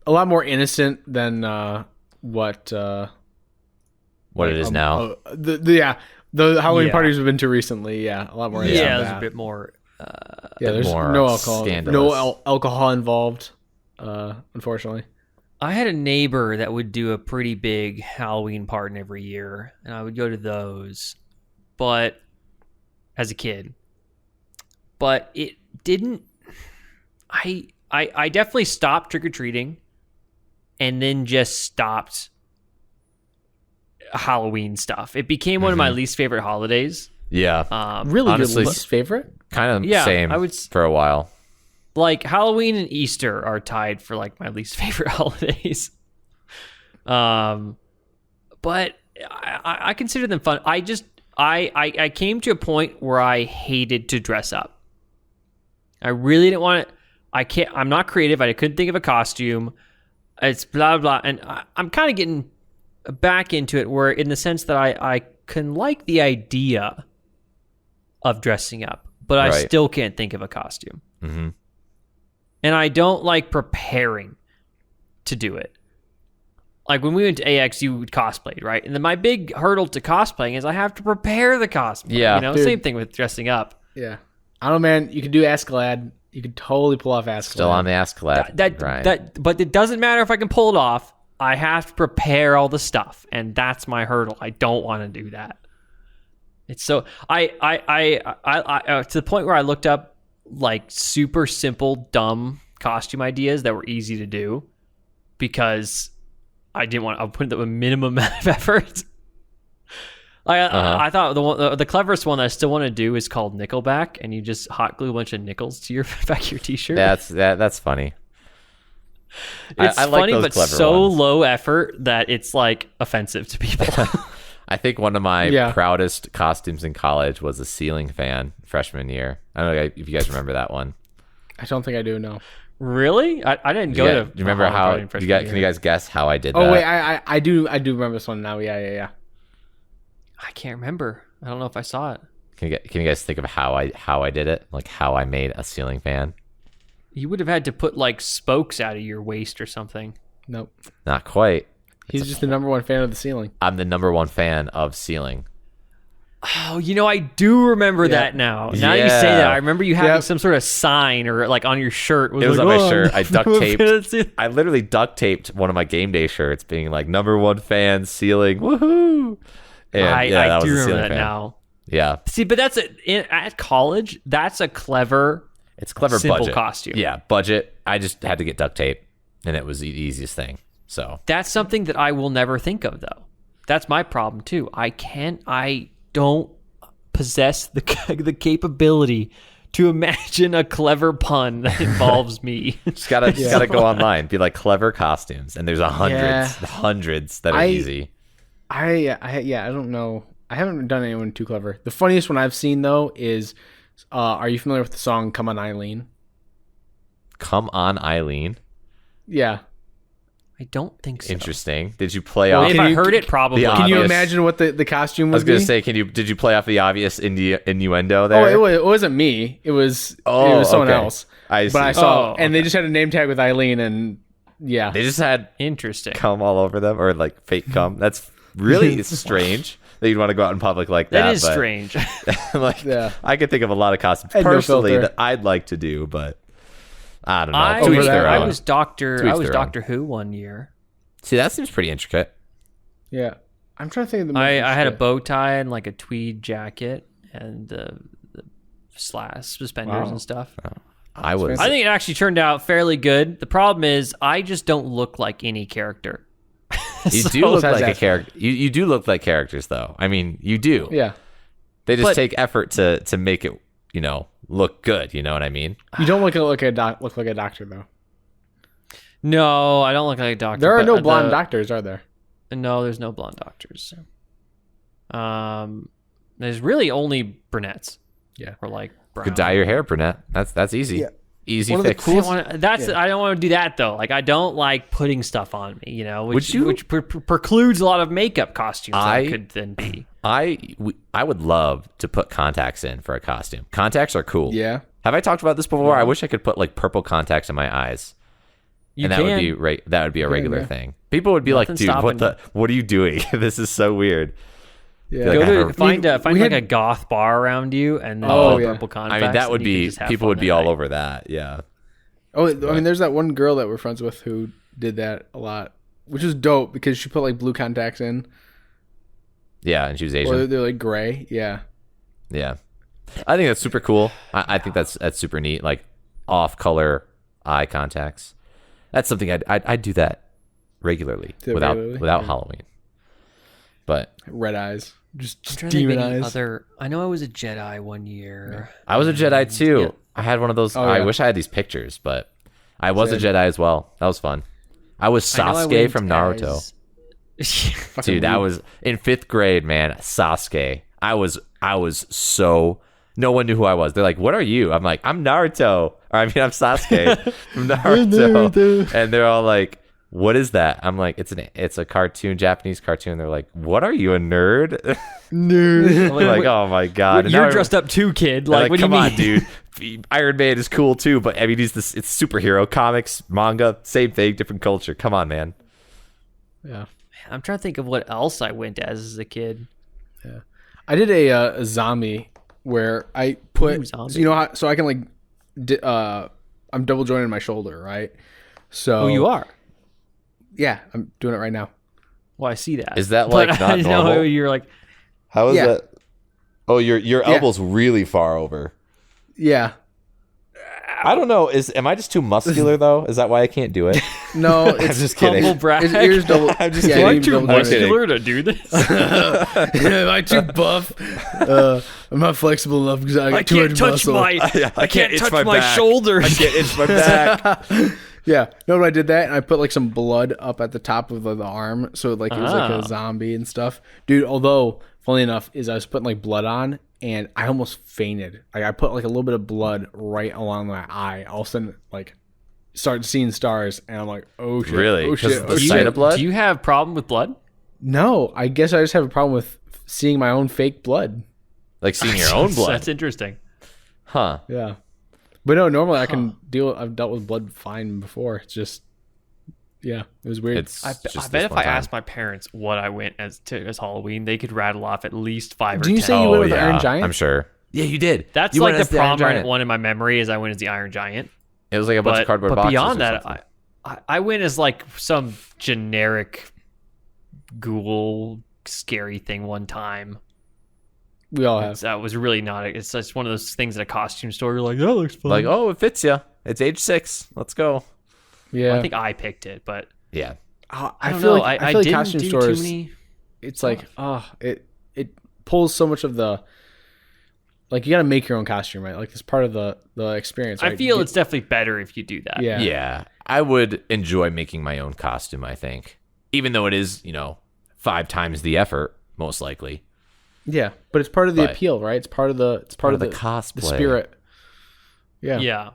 lot more innocent than what What it is now. the Halloween Yeah. parties we've been to recently. Yeah, a lot more. innocent Yeah, it than was a that. bit more. Yeah, there's more no alcohol. scandalous. Alcohol involved. Unfortunately. I had a neighbor that would do a pretty big Halloween party every year, and I would go to those, but as a kid. But it didn't. I definitely stopped trick or treating, and then just stopped Halloween stuff. It became one of my least favorite holidays. Yeah. Really, honestly, your least favorite? kind of Yeah, same I would for a while. Like Halloween and Easter are tied for my least favorite holidays. But I consider them fun. I came to a point where I hated to dress up. I really didn't want to. I'm not creative. I couldn't think of a costume. it's blah blah, and I'm kind of getting back into it, where in the sense that I can like the idea of dressing up, but I Right. still can't think of a costume, Mm-hmm. and I don't like preparing to do it. Like when we went to AX, you cosplayed, right? And then my big hurdle to cosplaying is I have to prepare the cosplay. Yeah. You know, Dude. same thing with dressing up. Yeah. I don't know, man. You could do Askeladd. You could totally pull off Askeladd. Still on the Askeladd grind. But it doesn't matter if I can pull it off. I have to prepare all the stuff, and that's my hurdle. I don't want to do that. It's so I to the point where I looked up like super simple, dumb costume ideas that were easy to do because I didn't want. I put the minimum amount of effort. I thought the cleverest one that I still want to do is called Nickelback, and you just hot glue a bunch of nickels to your back of your t-shirt. That's funny. It's I like funny, those but clever so ones. low effort that it's like offensive to people. I think one of my Yeah. proudest costumes in college was a ceiling fan freshman year. I don't know if you guys remember that one. I don't think I do. No. Really? I didn't go to. Do you remember Halloween how? party in freshman Can year. you guys guess how I did Oh that? wait, I do remember this one now. Yeah. I can't remember. I don't know if I saw it. Can you guys think of how I did it? Like how I made a ceiling fan? You would have had to put like spokes out of your waist or something. Nope. Not quite. He's just the number one fan of the ceiling. I'm the number one fan of ceiling. Oh, I do remember that now. Now you say Yeah. that, I remember you having Yep. some sort of sign or like on your shirt. It was like, on my "Oh, shirt. I I'm duct a taped. fan of the ceiling." I literally duct taped one of my game day shirts, being like number one fan ceiling. Woohoo! And, I that do was a remember ceiling that fan. now. Yeah, See, but that's at college. That's a clever. it's clever Simple budget costume. Yeah, budget. I just had to get duct tape, and it was the easiest thing. So That's something that I will never think of, though. That's my problem too. I don't possess the capability to imagine a clever pun that involves me. just gotta go online, be like clever costumes, and there's hundreds that are I- easy. I don't know. I haven't done anyone too clever. The funniest one I've seen though is, are you familiar with the song "Come On Eileen"? Come on, Eileen. Yeah. I don't think so. Interesting. Did you play Well, off? If Can I you- heard it, probably. the Can you obvious- imagine what the costume I would was gonna be? say, did you play off the obvious innuendo there? Oh, it wasn't me. It was someone okay. else. I But I see. saw, Oh, and they just had a name tag with Eileen, and yeah, They just had Interesting. cum all over them, or like fake cum. That's really strange that you'd want to go out in public like that. That is but, strange. like, Yeah. I could think of a lot of costumes And no personally filter. that I'd like to do, but I don't know. I To each was- their I own. was Doctor. To each I was their own. Doctor Who one year. See, that seems pretty intricate. yeah. I'm trying to think of the. I most had a shit. bow tie and like a tweed jacket and the slash suspenders Wow. and stuff. I was. I think it actually turned out fairly good. The problem is I just don't look like any character. You So- do look like a that's character. You do look like characters, though. I mean, you do. Yeah. They just But- take effort to make it, look good. You know what I mean? You don't look like a doctor though. No, I don't look like a doctor. There are but no blonde the- doctors, are there? No, there's no blonde doctors. There's really only brunettes. Yeah. Or like brown. Could dye your hair brunette. That's easy. Yeah. Easy One of the fix. coolest- I don't want to do that though. Like I don't like putting stuff on me, Would which you- which precludes a lot of makeup costumes that I- could then be. I would love to put contacts in for a costume. Contacts are cool. Yeah. Have I talked about this before? I wish I could put like purple contacts in my eyes, You and that can. would be that would be a regular yeah. thing. People would be like, Nothing "Dude, what stopping what are you doing? This is so weird." Yeah. Like, Go I to have a- find we like had- a goth bar around you and then Oh, put yeah. purple I contacts. mean, that and would you could be just have people fun would be at all night. over that. Yeah. Oh, I mean, there's that one girl that we're friends with who did that a lot, which is dope because she put like blue contacts in, Yeah, and she was or Asian. they're like gray. Yeah. Yeah, I think that's super cool. I think that's super neat. Like off-color eye contacts. That's something I'd do that regularly Do it without regularly? Yeah. Halloween. But Red eyes, just I'm trying to think demon of any eyes. I know I was a Jedi one year. I was a Jedi too. Yeah. I had one of those. Oh, I yeah. wish I had these pictures, but I was a Same. Jedi as well. That was fun. I was I know I Sasuke went from Naruto. as- Fucking Dude, that weird. was in 5th grade, man. Sasuke. I was so. No one knew who I was. They're like, "What are you?" I'm like, "I'm Naruto." Or I'm Sasuke from Naruto. And they're all like, what is that? I'm like, it's a cartoon, Japanese cartoon. They're like, what are you, a nerd? Nerd. I'm like, oh my god. And now You're I'm- dressed up too, kid. they're Like, what do you come mean? on, dude. Iron Man is cool too, but I mean, it's superhero comics, manga, same thing, different culture. Come on, man. Yeah. I'm trying to think of what else I went as a kid. I did a zombie where I put, Ooh, zombie. so, you know, so I can like, I'm double jointed my shoulder, right? So Oh, you are. Yeah, I'm doing it right now. Well, I see that. Is that, But like, I not didn't know normal? you're like, How is Yeah. that? Oh, your elbow's really far over. Yeah. I don't know. Am I just too muscular though? Is that why I can't do it? No, I'm it's just kidding. humble brag. his ears double. I'm just yeah, kidding. I'm ears too double I'm jointed. kidding. muscular to do this. Am I too buff? I'm not flexible enough because I got I too can't much touch muscle. my. Yeah, I can't itch touch my my back. shoulders. I can't itch my back. Yeah, no, but I did that, and I put like some blood up at the top of the arm, so like it was like Ah. a zombie and stuff, dude. Although, funny enough, is I was putting like blood on, and I almost fainted. Like I put like a little bit of blood right along my eye. All of a sudden, like started seeing stars, and I'm like, oh shit, Really? oh 'Cause shit, of oh the shit. sight of blood? Do you have problem with blood? No, I guess I just have a problem with seeing my own fake blood. Like seeing your own blood, That's interesting. huh? Yeah, but no, normally I can deal. I've dealt with blood fine before. It's just, yeah, it was weird. It's I just bet this if one I time. asked my parents what I went as Halloween, they could rattle off at least 5 or Didn't you 10. say you went with the Iron Giant? I'm sure. Yeah, you did. That's You like went the as Iron prominent Giant. one in my memory is I went as the Iron Giant. It was like a bunch of cardboard but boxes. beyond or that, something. I went as like some generic ghoul scary thing one time. We all have. That was really not. It's just one of those things at a costume store. You're like, that looks fun. like, oh, it fits you. It's age 6. Let's go. Yeah, I think I picked it, but Yeah. I don't feel know. like I feel like didn't costume do stores. too many. It's like it pulls so much of the, like, you got to make your own costume, right? Like it's part of the experience. I right? feel You- it's definitely better if you do that. yeah. Yeah. I would enjoy making my own costume, I think. Even though it is, 5 times the effort, most likely. Yeah, but it's part of the But- appeal, right? It's part of the Part of the the cosplay. spirit. Yeah, Yeah.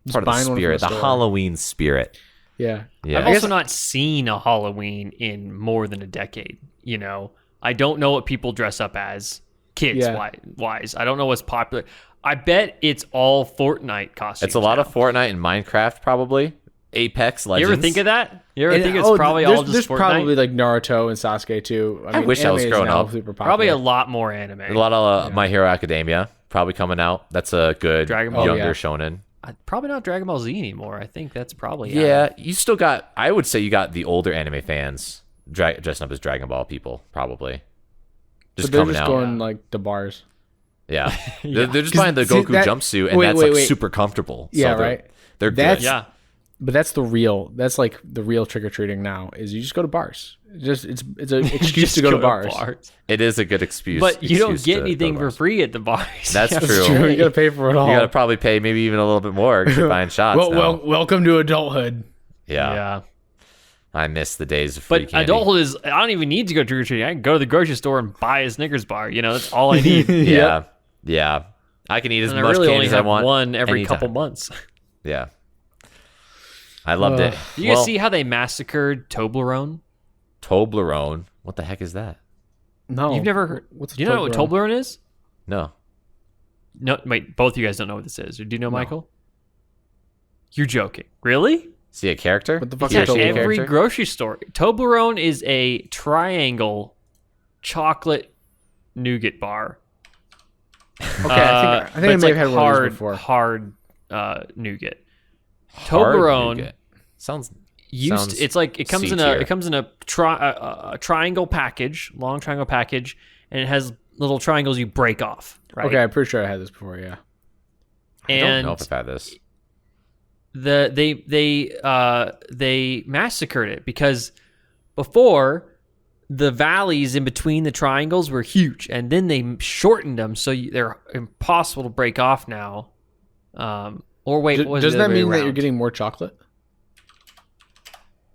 Just Part of the buying one from spirit. The store. Halloween spirit. Yeah, Yeah. I've I guess- also not seen a Halloween in more than a decade. I don't know what people dress up as kids Yeah. wise. I don't know what's popular. I bet it's all Fortnite costumes. It's a lot now. of Fortnite and Minecraft, probably. Apex You Legends. ever think of that? You ever And- think it's oh, probably there's, all just there's Fortnite? probably like Naruto and Sasuke too. I wish I was anime is growing now up. Super popular. Probably a lot more anime. A lot of My Hero Academia probably coming out. That's a good Dragon Ball. younger Oh, yeah. shonen. Probably not Dragon Ball Z anymore. I think that's probably Yeah, you still got. I would say you got the older anime fans dressing up as Dragon Ball people, probably. But Just they're coming just out. going like to bars. Yeah, Yeah. They're just buying the 'Cause see, Goku that- jumpsuit, and wait, that's wait, like wait. super comfortable. Yeah, so they're, right. They're That's- good. Yeah. But that's that's like the real trick or treating now. Is you just go to bars. It's an excuse Just to go to bars. It is a good excuse. But you don't excuse get to go to anything for bars. free at the bars. That's You have to true. True, pay. you gotta pay for it all. You gotta probably pay maybe even a little bit more 'cause you're buying shots. now. welcome to adulthood. Yeah. Yeah. I miss the days of free But candy. adulthood is, I don't even need to go trick or treating. I can go to the grocery store and buy a Snickers bar. That's all I need. Yeah, yeah. I can eat as And I much really candy only as I have want. one every anytime. couple months. Yeah. I loved it. Do you guys see how they massacred Toblerone? Toblerone? What the heck is that? No, You've never heard. What's a Do you know what Toblerone is? No. No, wait. Both of you guys don't know what this is. Do you know, Michael? You're joking. Really? See a character? What the fuck He or is she a Toblerone? Every character? grocery store. Toblerone is a triangle chocolate nougat bar. Okay, I think but I it's may like have had one of those before. hard nougat. Hard Toblerone nougat. Sounds used. Sounds It's like it comes in C-tier. a triangle package, long triangle package, and it has little triangles you break off. Right. Okay, I'm pretty sure I had this before. Yeah. I don't And know if I've had this. they massacred it because before the valleys in between the triangles were huge, and then they shortened them so they're impossible to break off now. Or wait, what was it Doesn't the that other way mean that you're around? getting more chocolate?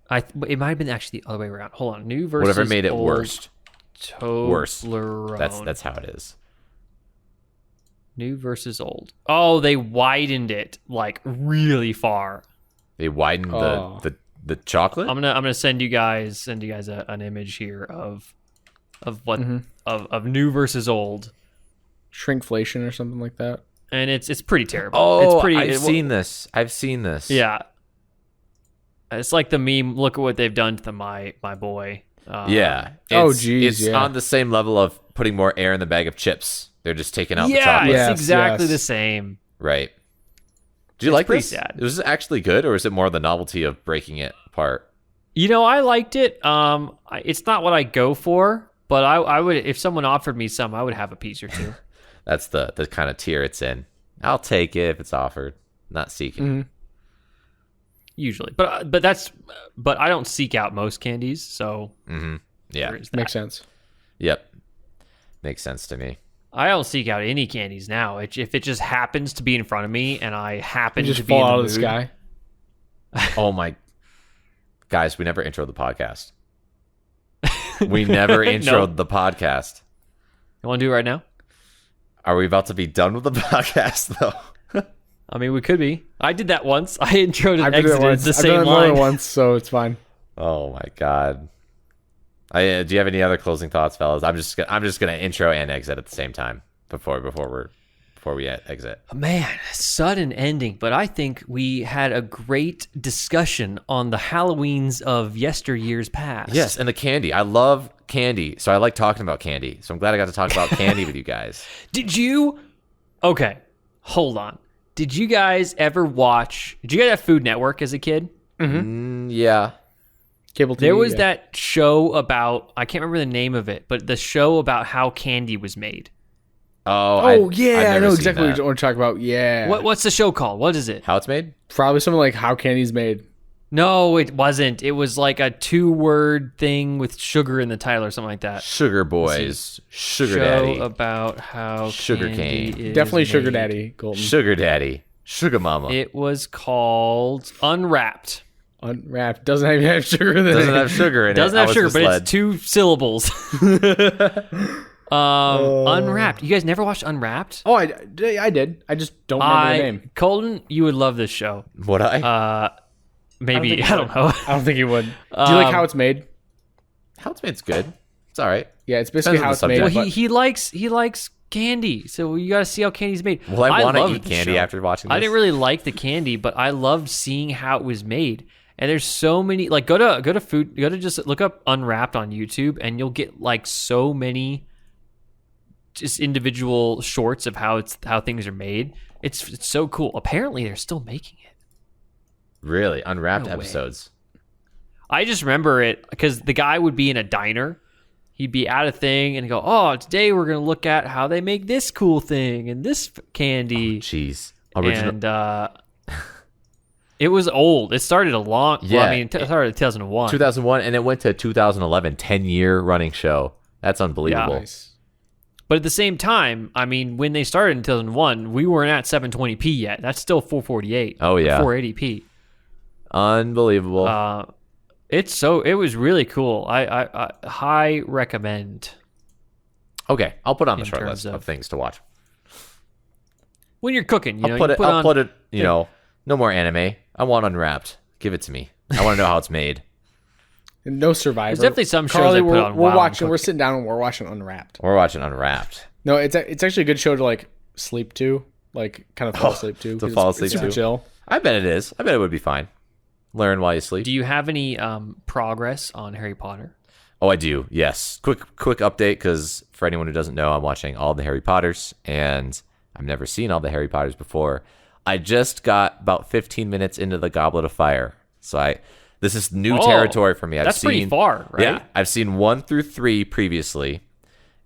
It might have been actually the other way around. Hold on, new versus Whatever made it old worse. Worse. Toblerone. That's how it is. New versus old. Oh, they widened it like really far. They widened Oh. The chocolate? I'm gonna send you guys an image here of what of new versus old, Shrinkflation or something like that. and it's pretty terrible. Oh, it's pretty. I've seen this. I've seen this. Yeah, it's like the meme. Look at what they've done to my boy. Yeah. Oh, It's- geez, It's yeah. on the same level of putting more air in the bag of chips. They're just taking out the Yeah, chocolate. it's Yes, exactly yes. the same. Right. Do you It's like pretty this? sad. Was it actually good, or is it more the novelty of breaking it apart? You know, I liked it. It's not what I go for, but I would, if someone offered me some, I would have a piece or two. That's the kind of tier it's in. I'll take it if it's offered. Not seeking. Usually, but I don't seek out most candies, so Yeah. there is that. Makes sense. Yep. Makes sense to me. I don't seek out any candies now. If it just happens to be in front of me and I happen You to just be in fall the out of the mood, sky. Oh my guys, we never introed the podcast. We never introed the podcast. You want to do it right now? Are we about to be done with the podcast though? I mean, we could be. I did that once. I introed and I've done it exited once. the I've same done it more line. than once, so it's fine. Oh my god. Do you have any other closing thoughts, fellas? I'm just gonna intro and exit at the same time before we exit. Man, sudden ending, but I think we had a great discussion on the Halloweens of yesteryears past. Yes, and the candy. I love candy, so I like talking about candy. So I'm glad I got to talk about candy with you guys. Did you? Okay, hold on. Did you guys ever watch? Did you guys have Food Network as a kid? Yeah. Cable TV. There was yeah. that show about, I can't remember the name of it, but the show about how candy was made. Oh, Oh, I've yeah. I never know seen exactly what that. you want to talk about. Yeah. What's the show called? What is it? How it's made? Probably something like How Candy's Made. No, it wasn't. It was like a 2-word thing with sugar in the title or something like that. Sugar Boys, Sugar show Daddy, about how Sugar candy cane. is Definitely Sugar made. Daddy, Colton. Sugar Daddy, Sugar Mama. It was called Unwrapped. Unwrapped. Doesn't even have sugar in it. Doesn't have sugar in it. Doesn't I have was sugar, but misled. it's 2 syllables. Unwrapped. You guys never watched Unwrapped? Oh, I did. I just don't remember the name. Colton, you would love this show. Would I? Maybe, think I don't know. I don't think you would. Do you like How It's Made? How it's made's good. It's all right. Yeah, it's basically Depends How on It's the Made. Well, subject. he likes candy, so you got to see how candy's made. Well, I want to loved eat the candy show. after watching this. I didn't really like the candy, but I loved seeing how it was made. And there's so many, like go to just look up Unwrapped on YouTube, and you'll get like so many just individual shorts of how things are made. It's so cool. Apparently, they're still making it. Really unwrapped No way. episodes. I just remember it because the guy would be in a diner. He'd be at a thing and go, "Oh, today we're gonna look at how they make this cool thing and this candy." Jeez, original. And it was old. It started a long. Yeah. Well, I mean, it started in 2001. 2001, and it went to 2011. 10-year running show. That's unbelievable. Nice. But at the same time, I mean, when they started in 2001, we weren't at 720p yet. That's still 448. Oh, yeah. 480p. Unbelievable. It was really cool. I high recommend. Okay, I'll put on the in short terms list of of- things to watch. When you're cooking, I'll put it. You know, no more anime. I want Unwrapped. Give it to me. I want to know how it's made. And no Survivor. There's definitely some shows Carly, I put we're, on we're while I'm watching. We're cooking. sitting down and we're watching Unwrapped. We're watching Unwrapped. No, it's actually a good show to like sleep to, like kind of fall asleep to. 'cause fall it's asleep super to. chill. I bet it is. I bet it would be fine. Learn while you sleep. Do you have any progress on Harry Potter? Oh, I do. Yes. Quick update, because for anyone who doesn't know, I'm watching all the Harry Potters, and I've never seen all the Harry Potters before. I just got about 15 minutes into the Goblet of Fire, so this is new territory for me. That's pretty far, right? Yeah, I've seen 1 through 3 previously,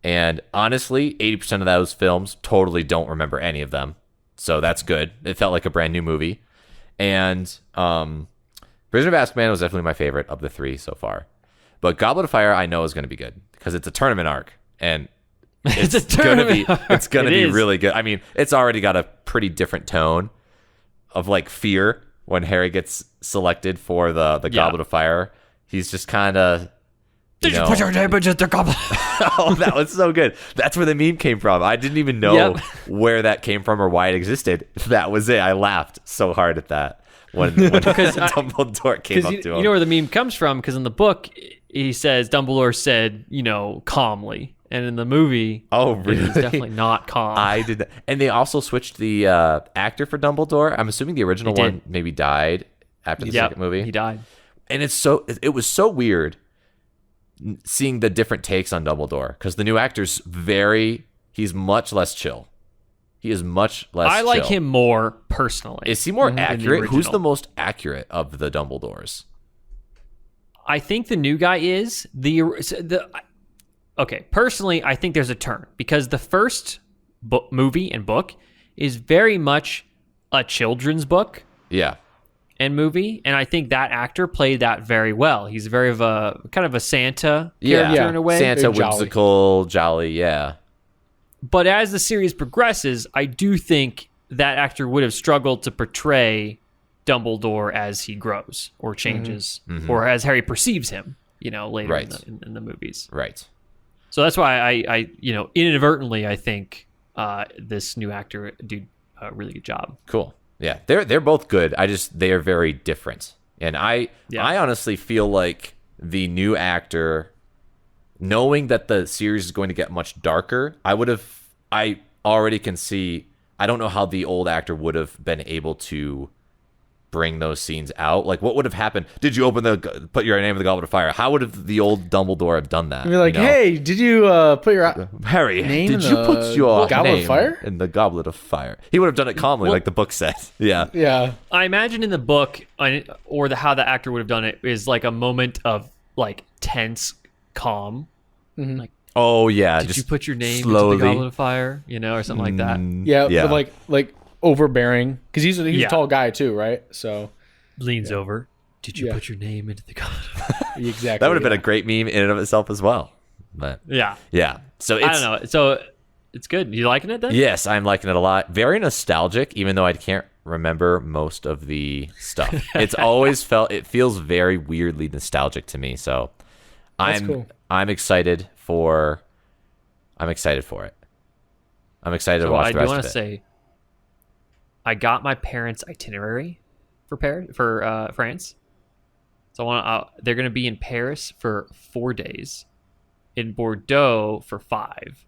and honestly, 80% of those films totally don't remember any of them, so that's good. It felt like a brand new movie, and Prisoner of Azkaban was definitely my favorite of the 3 so far. But Goblet of Fire, I know is going to be good because it's a tournament arc, and It's a it's gonna be tournament it's gonna arc. It be is. really good. I mean, it's already got a pretty different tone of like fear when Harry gets selected for the Goblet of Fire. He's just kind of. Did you put your name into the goblet? Oh, that was so good. That's where the meme came from. I didn't even know Yep. where that came from or why it existed. That was it. I laughed so hard at that. when Dumbledore came up Because to him. you know where the meme comes from, because in the book, he says, Dumbledore said, calmly. And in the movie, Oh, really? he's definitely not calm. I did that. And they also switched the actor for Dumbledore. I'm assuming the original They did. one maybe died after the Yep, second movie. he died. And it was so weird seeing the different takes on Dumbledore, because the new actor's he's much less chill. He is much less I like chill. him more personally. Is he more than the accurate? Who's original. the most accurate of the Dumbledores? I think the new guy is okay. Personally, I think there's a turn, because the first movie and book is very much a children's book Yeah. and movie, and I think that actor played that very well. He's very of a kind of a Santa character Yeah. in a way. Santa, Very jolly. whimsical, jolly, yeah. But as the series progresses, I do think that actor would have struggled to portray Dumbledore as he grows or changes, or as Harry perceives him, later Right. in the movies. Right. So that's why I inadvertently, I think this new actor did a really good job. Cool. Yeah, they're both good. They are very different, and I honestly feel like the new actor, knowing that the series is going to get much darker, I already can see. I don't know how the old actor would have been able to bring those scenes out. Like, what would have happened? Did you put your name in the Goblet of Fire? How would have the old Dumbledore have done that? You're like, hey, did you put your Harry, name did in you the put your Goblet of name Fire? in the Goblet of Fire? He would have done it calmly, like the book says. Yeah. Yeah. I imagine in the book, or how the actor would have done it, is like a moment of like tense calm. Like, Oh yeah. did just you put your name slowly. into the Goblet of Fire? Or something like that. Yeah. Yeah. But like overbearing, because he's Yeah. a tall guy too, right? So Leans over. Did you Yeah. put your name into the Goblet of Fire? exactly. That would have been a great meme in and of itself as well. But Yeah. yeah. So it's I don't know. So it's good. You liking it then? Yes, I'm liking it a lot. Very nostalgic, even though I can't remember most of the stuff. It's always it feels very weirdly nostalgic to me. So That's cool. I'm excited for it. I'm excited to So watch I the do rest want of to it. say, I got my parents' itinerary for France. So they're going to be in Paris for 4 days, in Bordeaux for 5.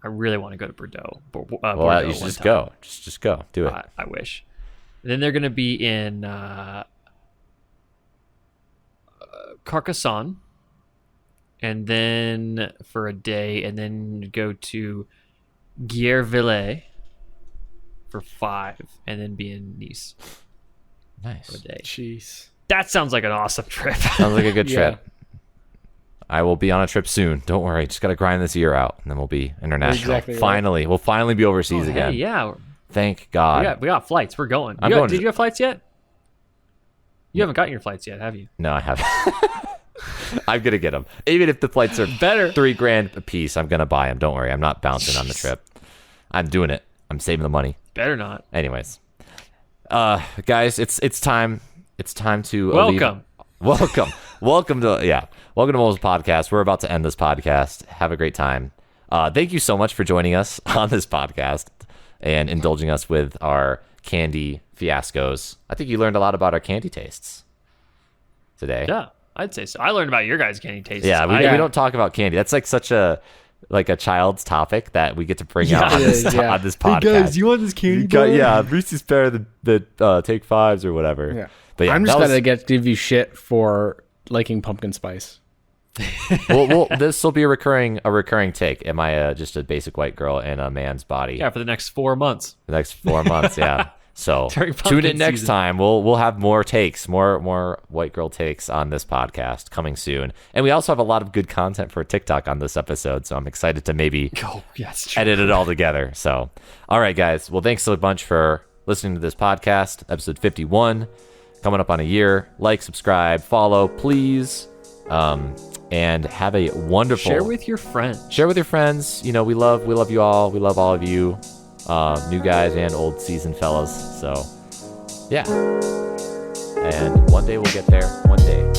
I really want to go to Bordeaux. Well, Bordeaux you should one just time. go. Just go. Do it. I wish. And then they're going to be in Carcassonne, and then for a day, and then go to Guerville for 5, and then be in Nice for a Nice. day. Jeez. That sounds like an awesome trip. Sounds like a good Yeah. trip. I will be on a trip soon. Don't worry. Just got to grind this year out, and then we'll be international. Exactly right. Finally. We'll finally be overseas Hey, again. yeah, Thank God. we got flights. We're going. I'm going to- Did you have flights yet? You haven't gotten your flights yet, have you? No, I haven't. I'm going to get them. Even if the flights are Better. $3,000 a piece, I'm going to buy them. Don't worry. I'm not bouncing on the trip. I'm doing it. I'm saving the money. Better not. Anyways. Guys, it's time. It's time to Welcome. Welcome to Mo's podcast. We're about to end this podcast. Have a great time. Thank you so much for joining us on this podcast and indulging us with our candy fiascos. I think you learned a lot about our candy tastes today. Yeah, I'd say so. I learned about your guys' candy tastes. Yeah, we I- don't talk about candy. That's like such a child's topic that we get to bring out on it this, is, yeah. on this podcast. you want this candy Yeah, Reese's Pear, the Take Fives or whatever. Yeah. But yeah, I'm just that about was- to give you shit for liking pumpkin spice. this will be a recurring take. Am I just a basic white girl in a man's body? Yeah, for the next 4 months. The next 4 months, yeah. So During tune pumpkin in next season. time. We'll have more takes, more white girl takes on this podcast coming soon. And we also have a lot of good content for TikTok on this episode, so I'm excited to maybe Oh, yes, true. edit it all together. So, all right, guys. Well, thanks so much for listening to this podcast, episode 51, coming up on a year. Like, subscribe, follow, please, and have a wonderful. Share with your friends. Share with your friends. You know, we love you all. We love all of you, new guys and old seasoned fellas. So, yeah. And one day we'll get there. One day.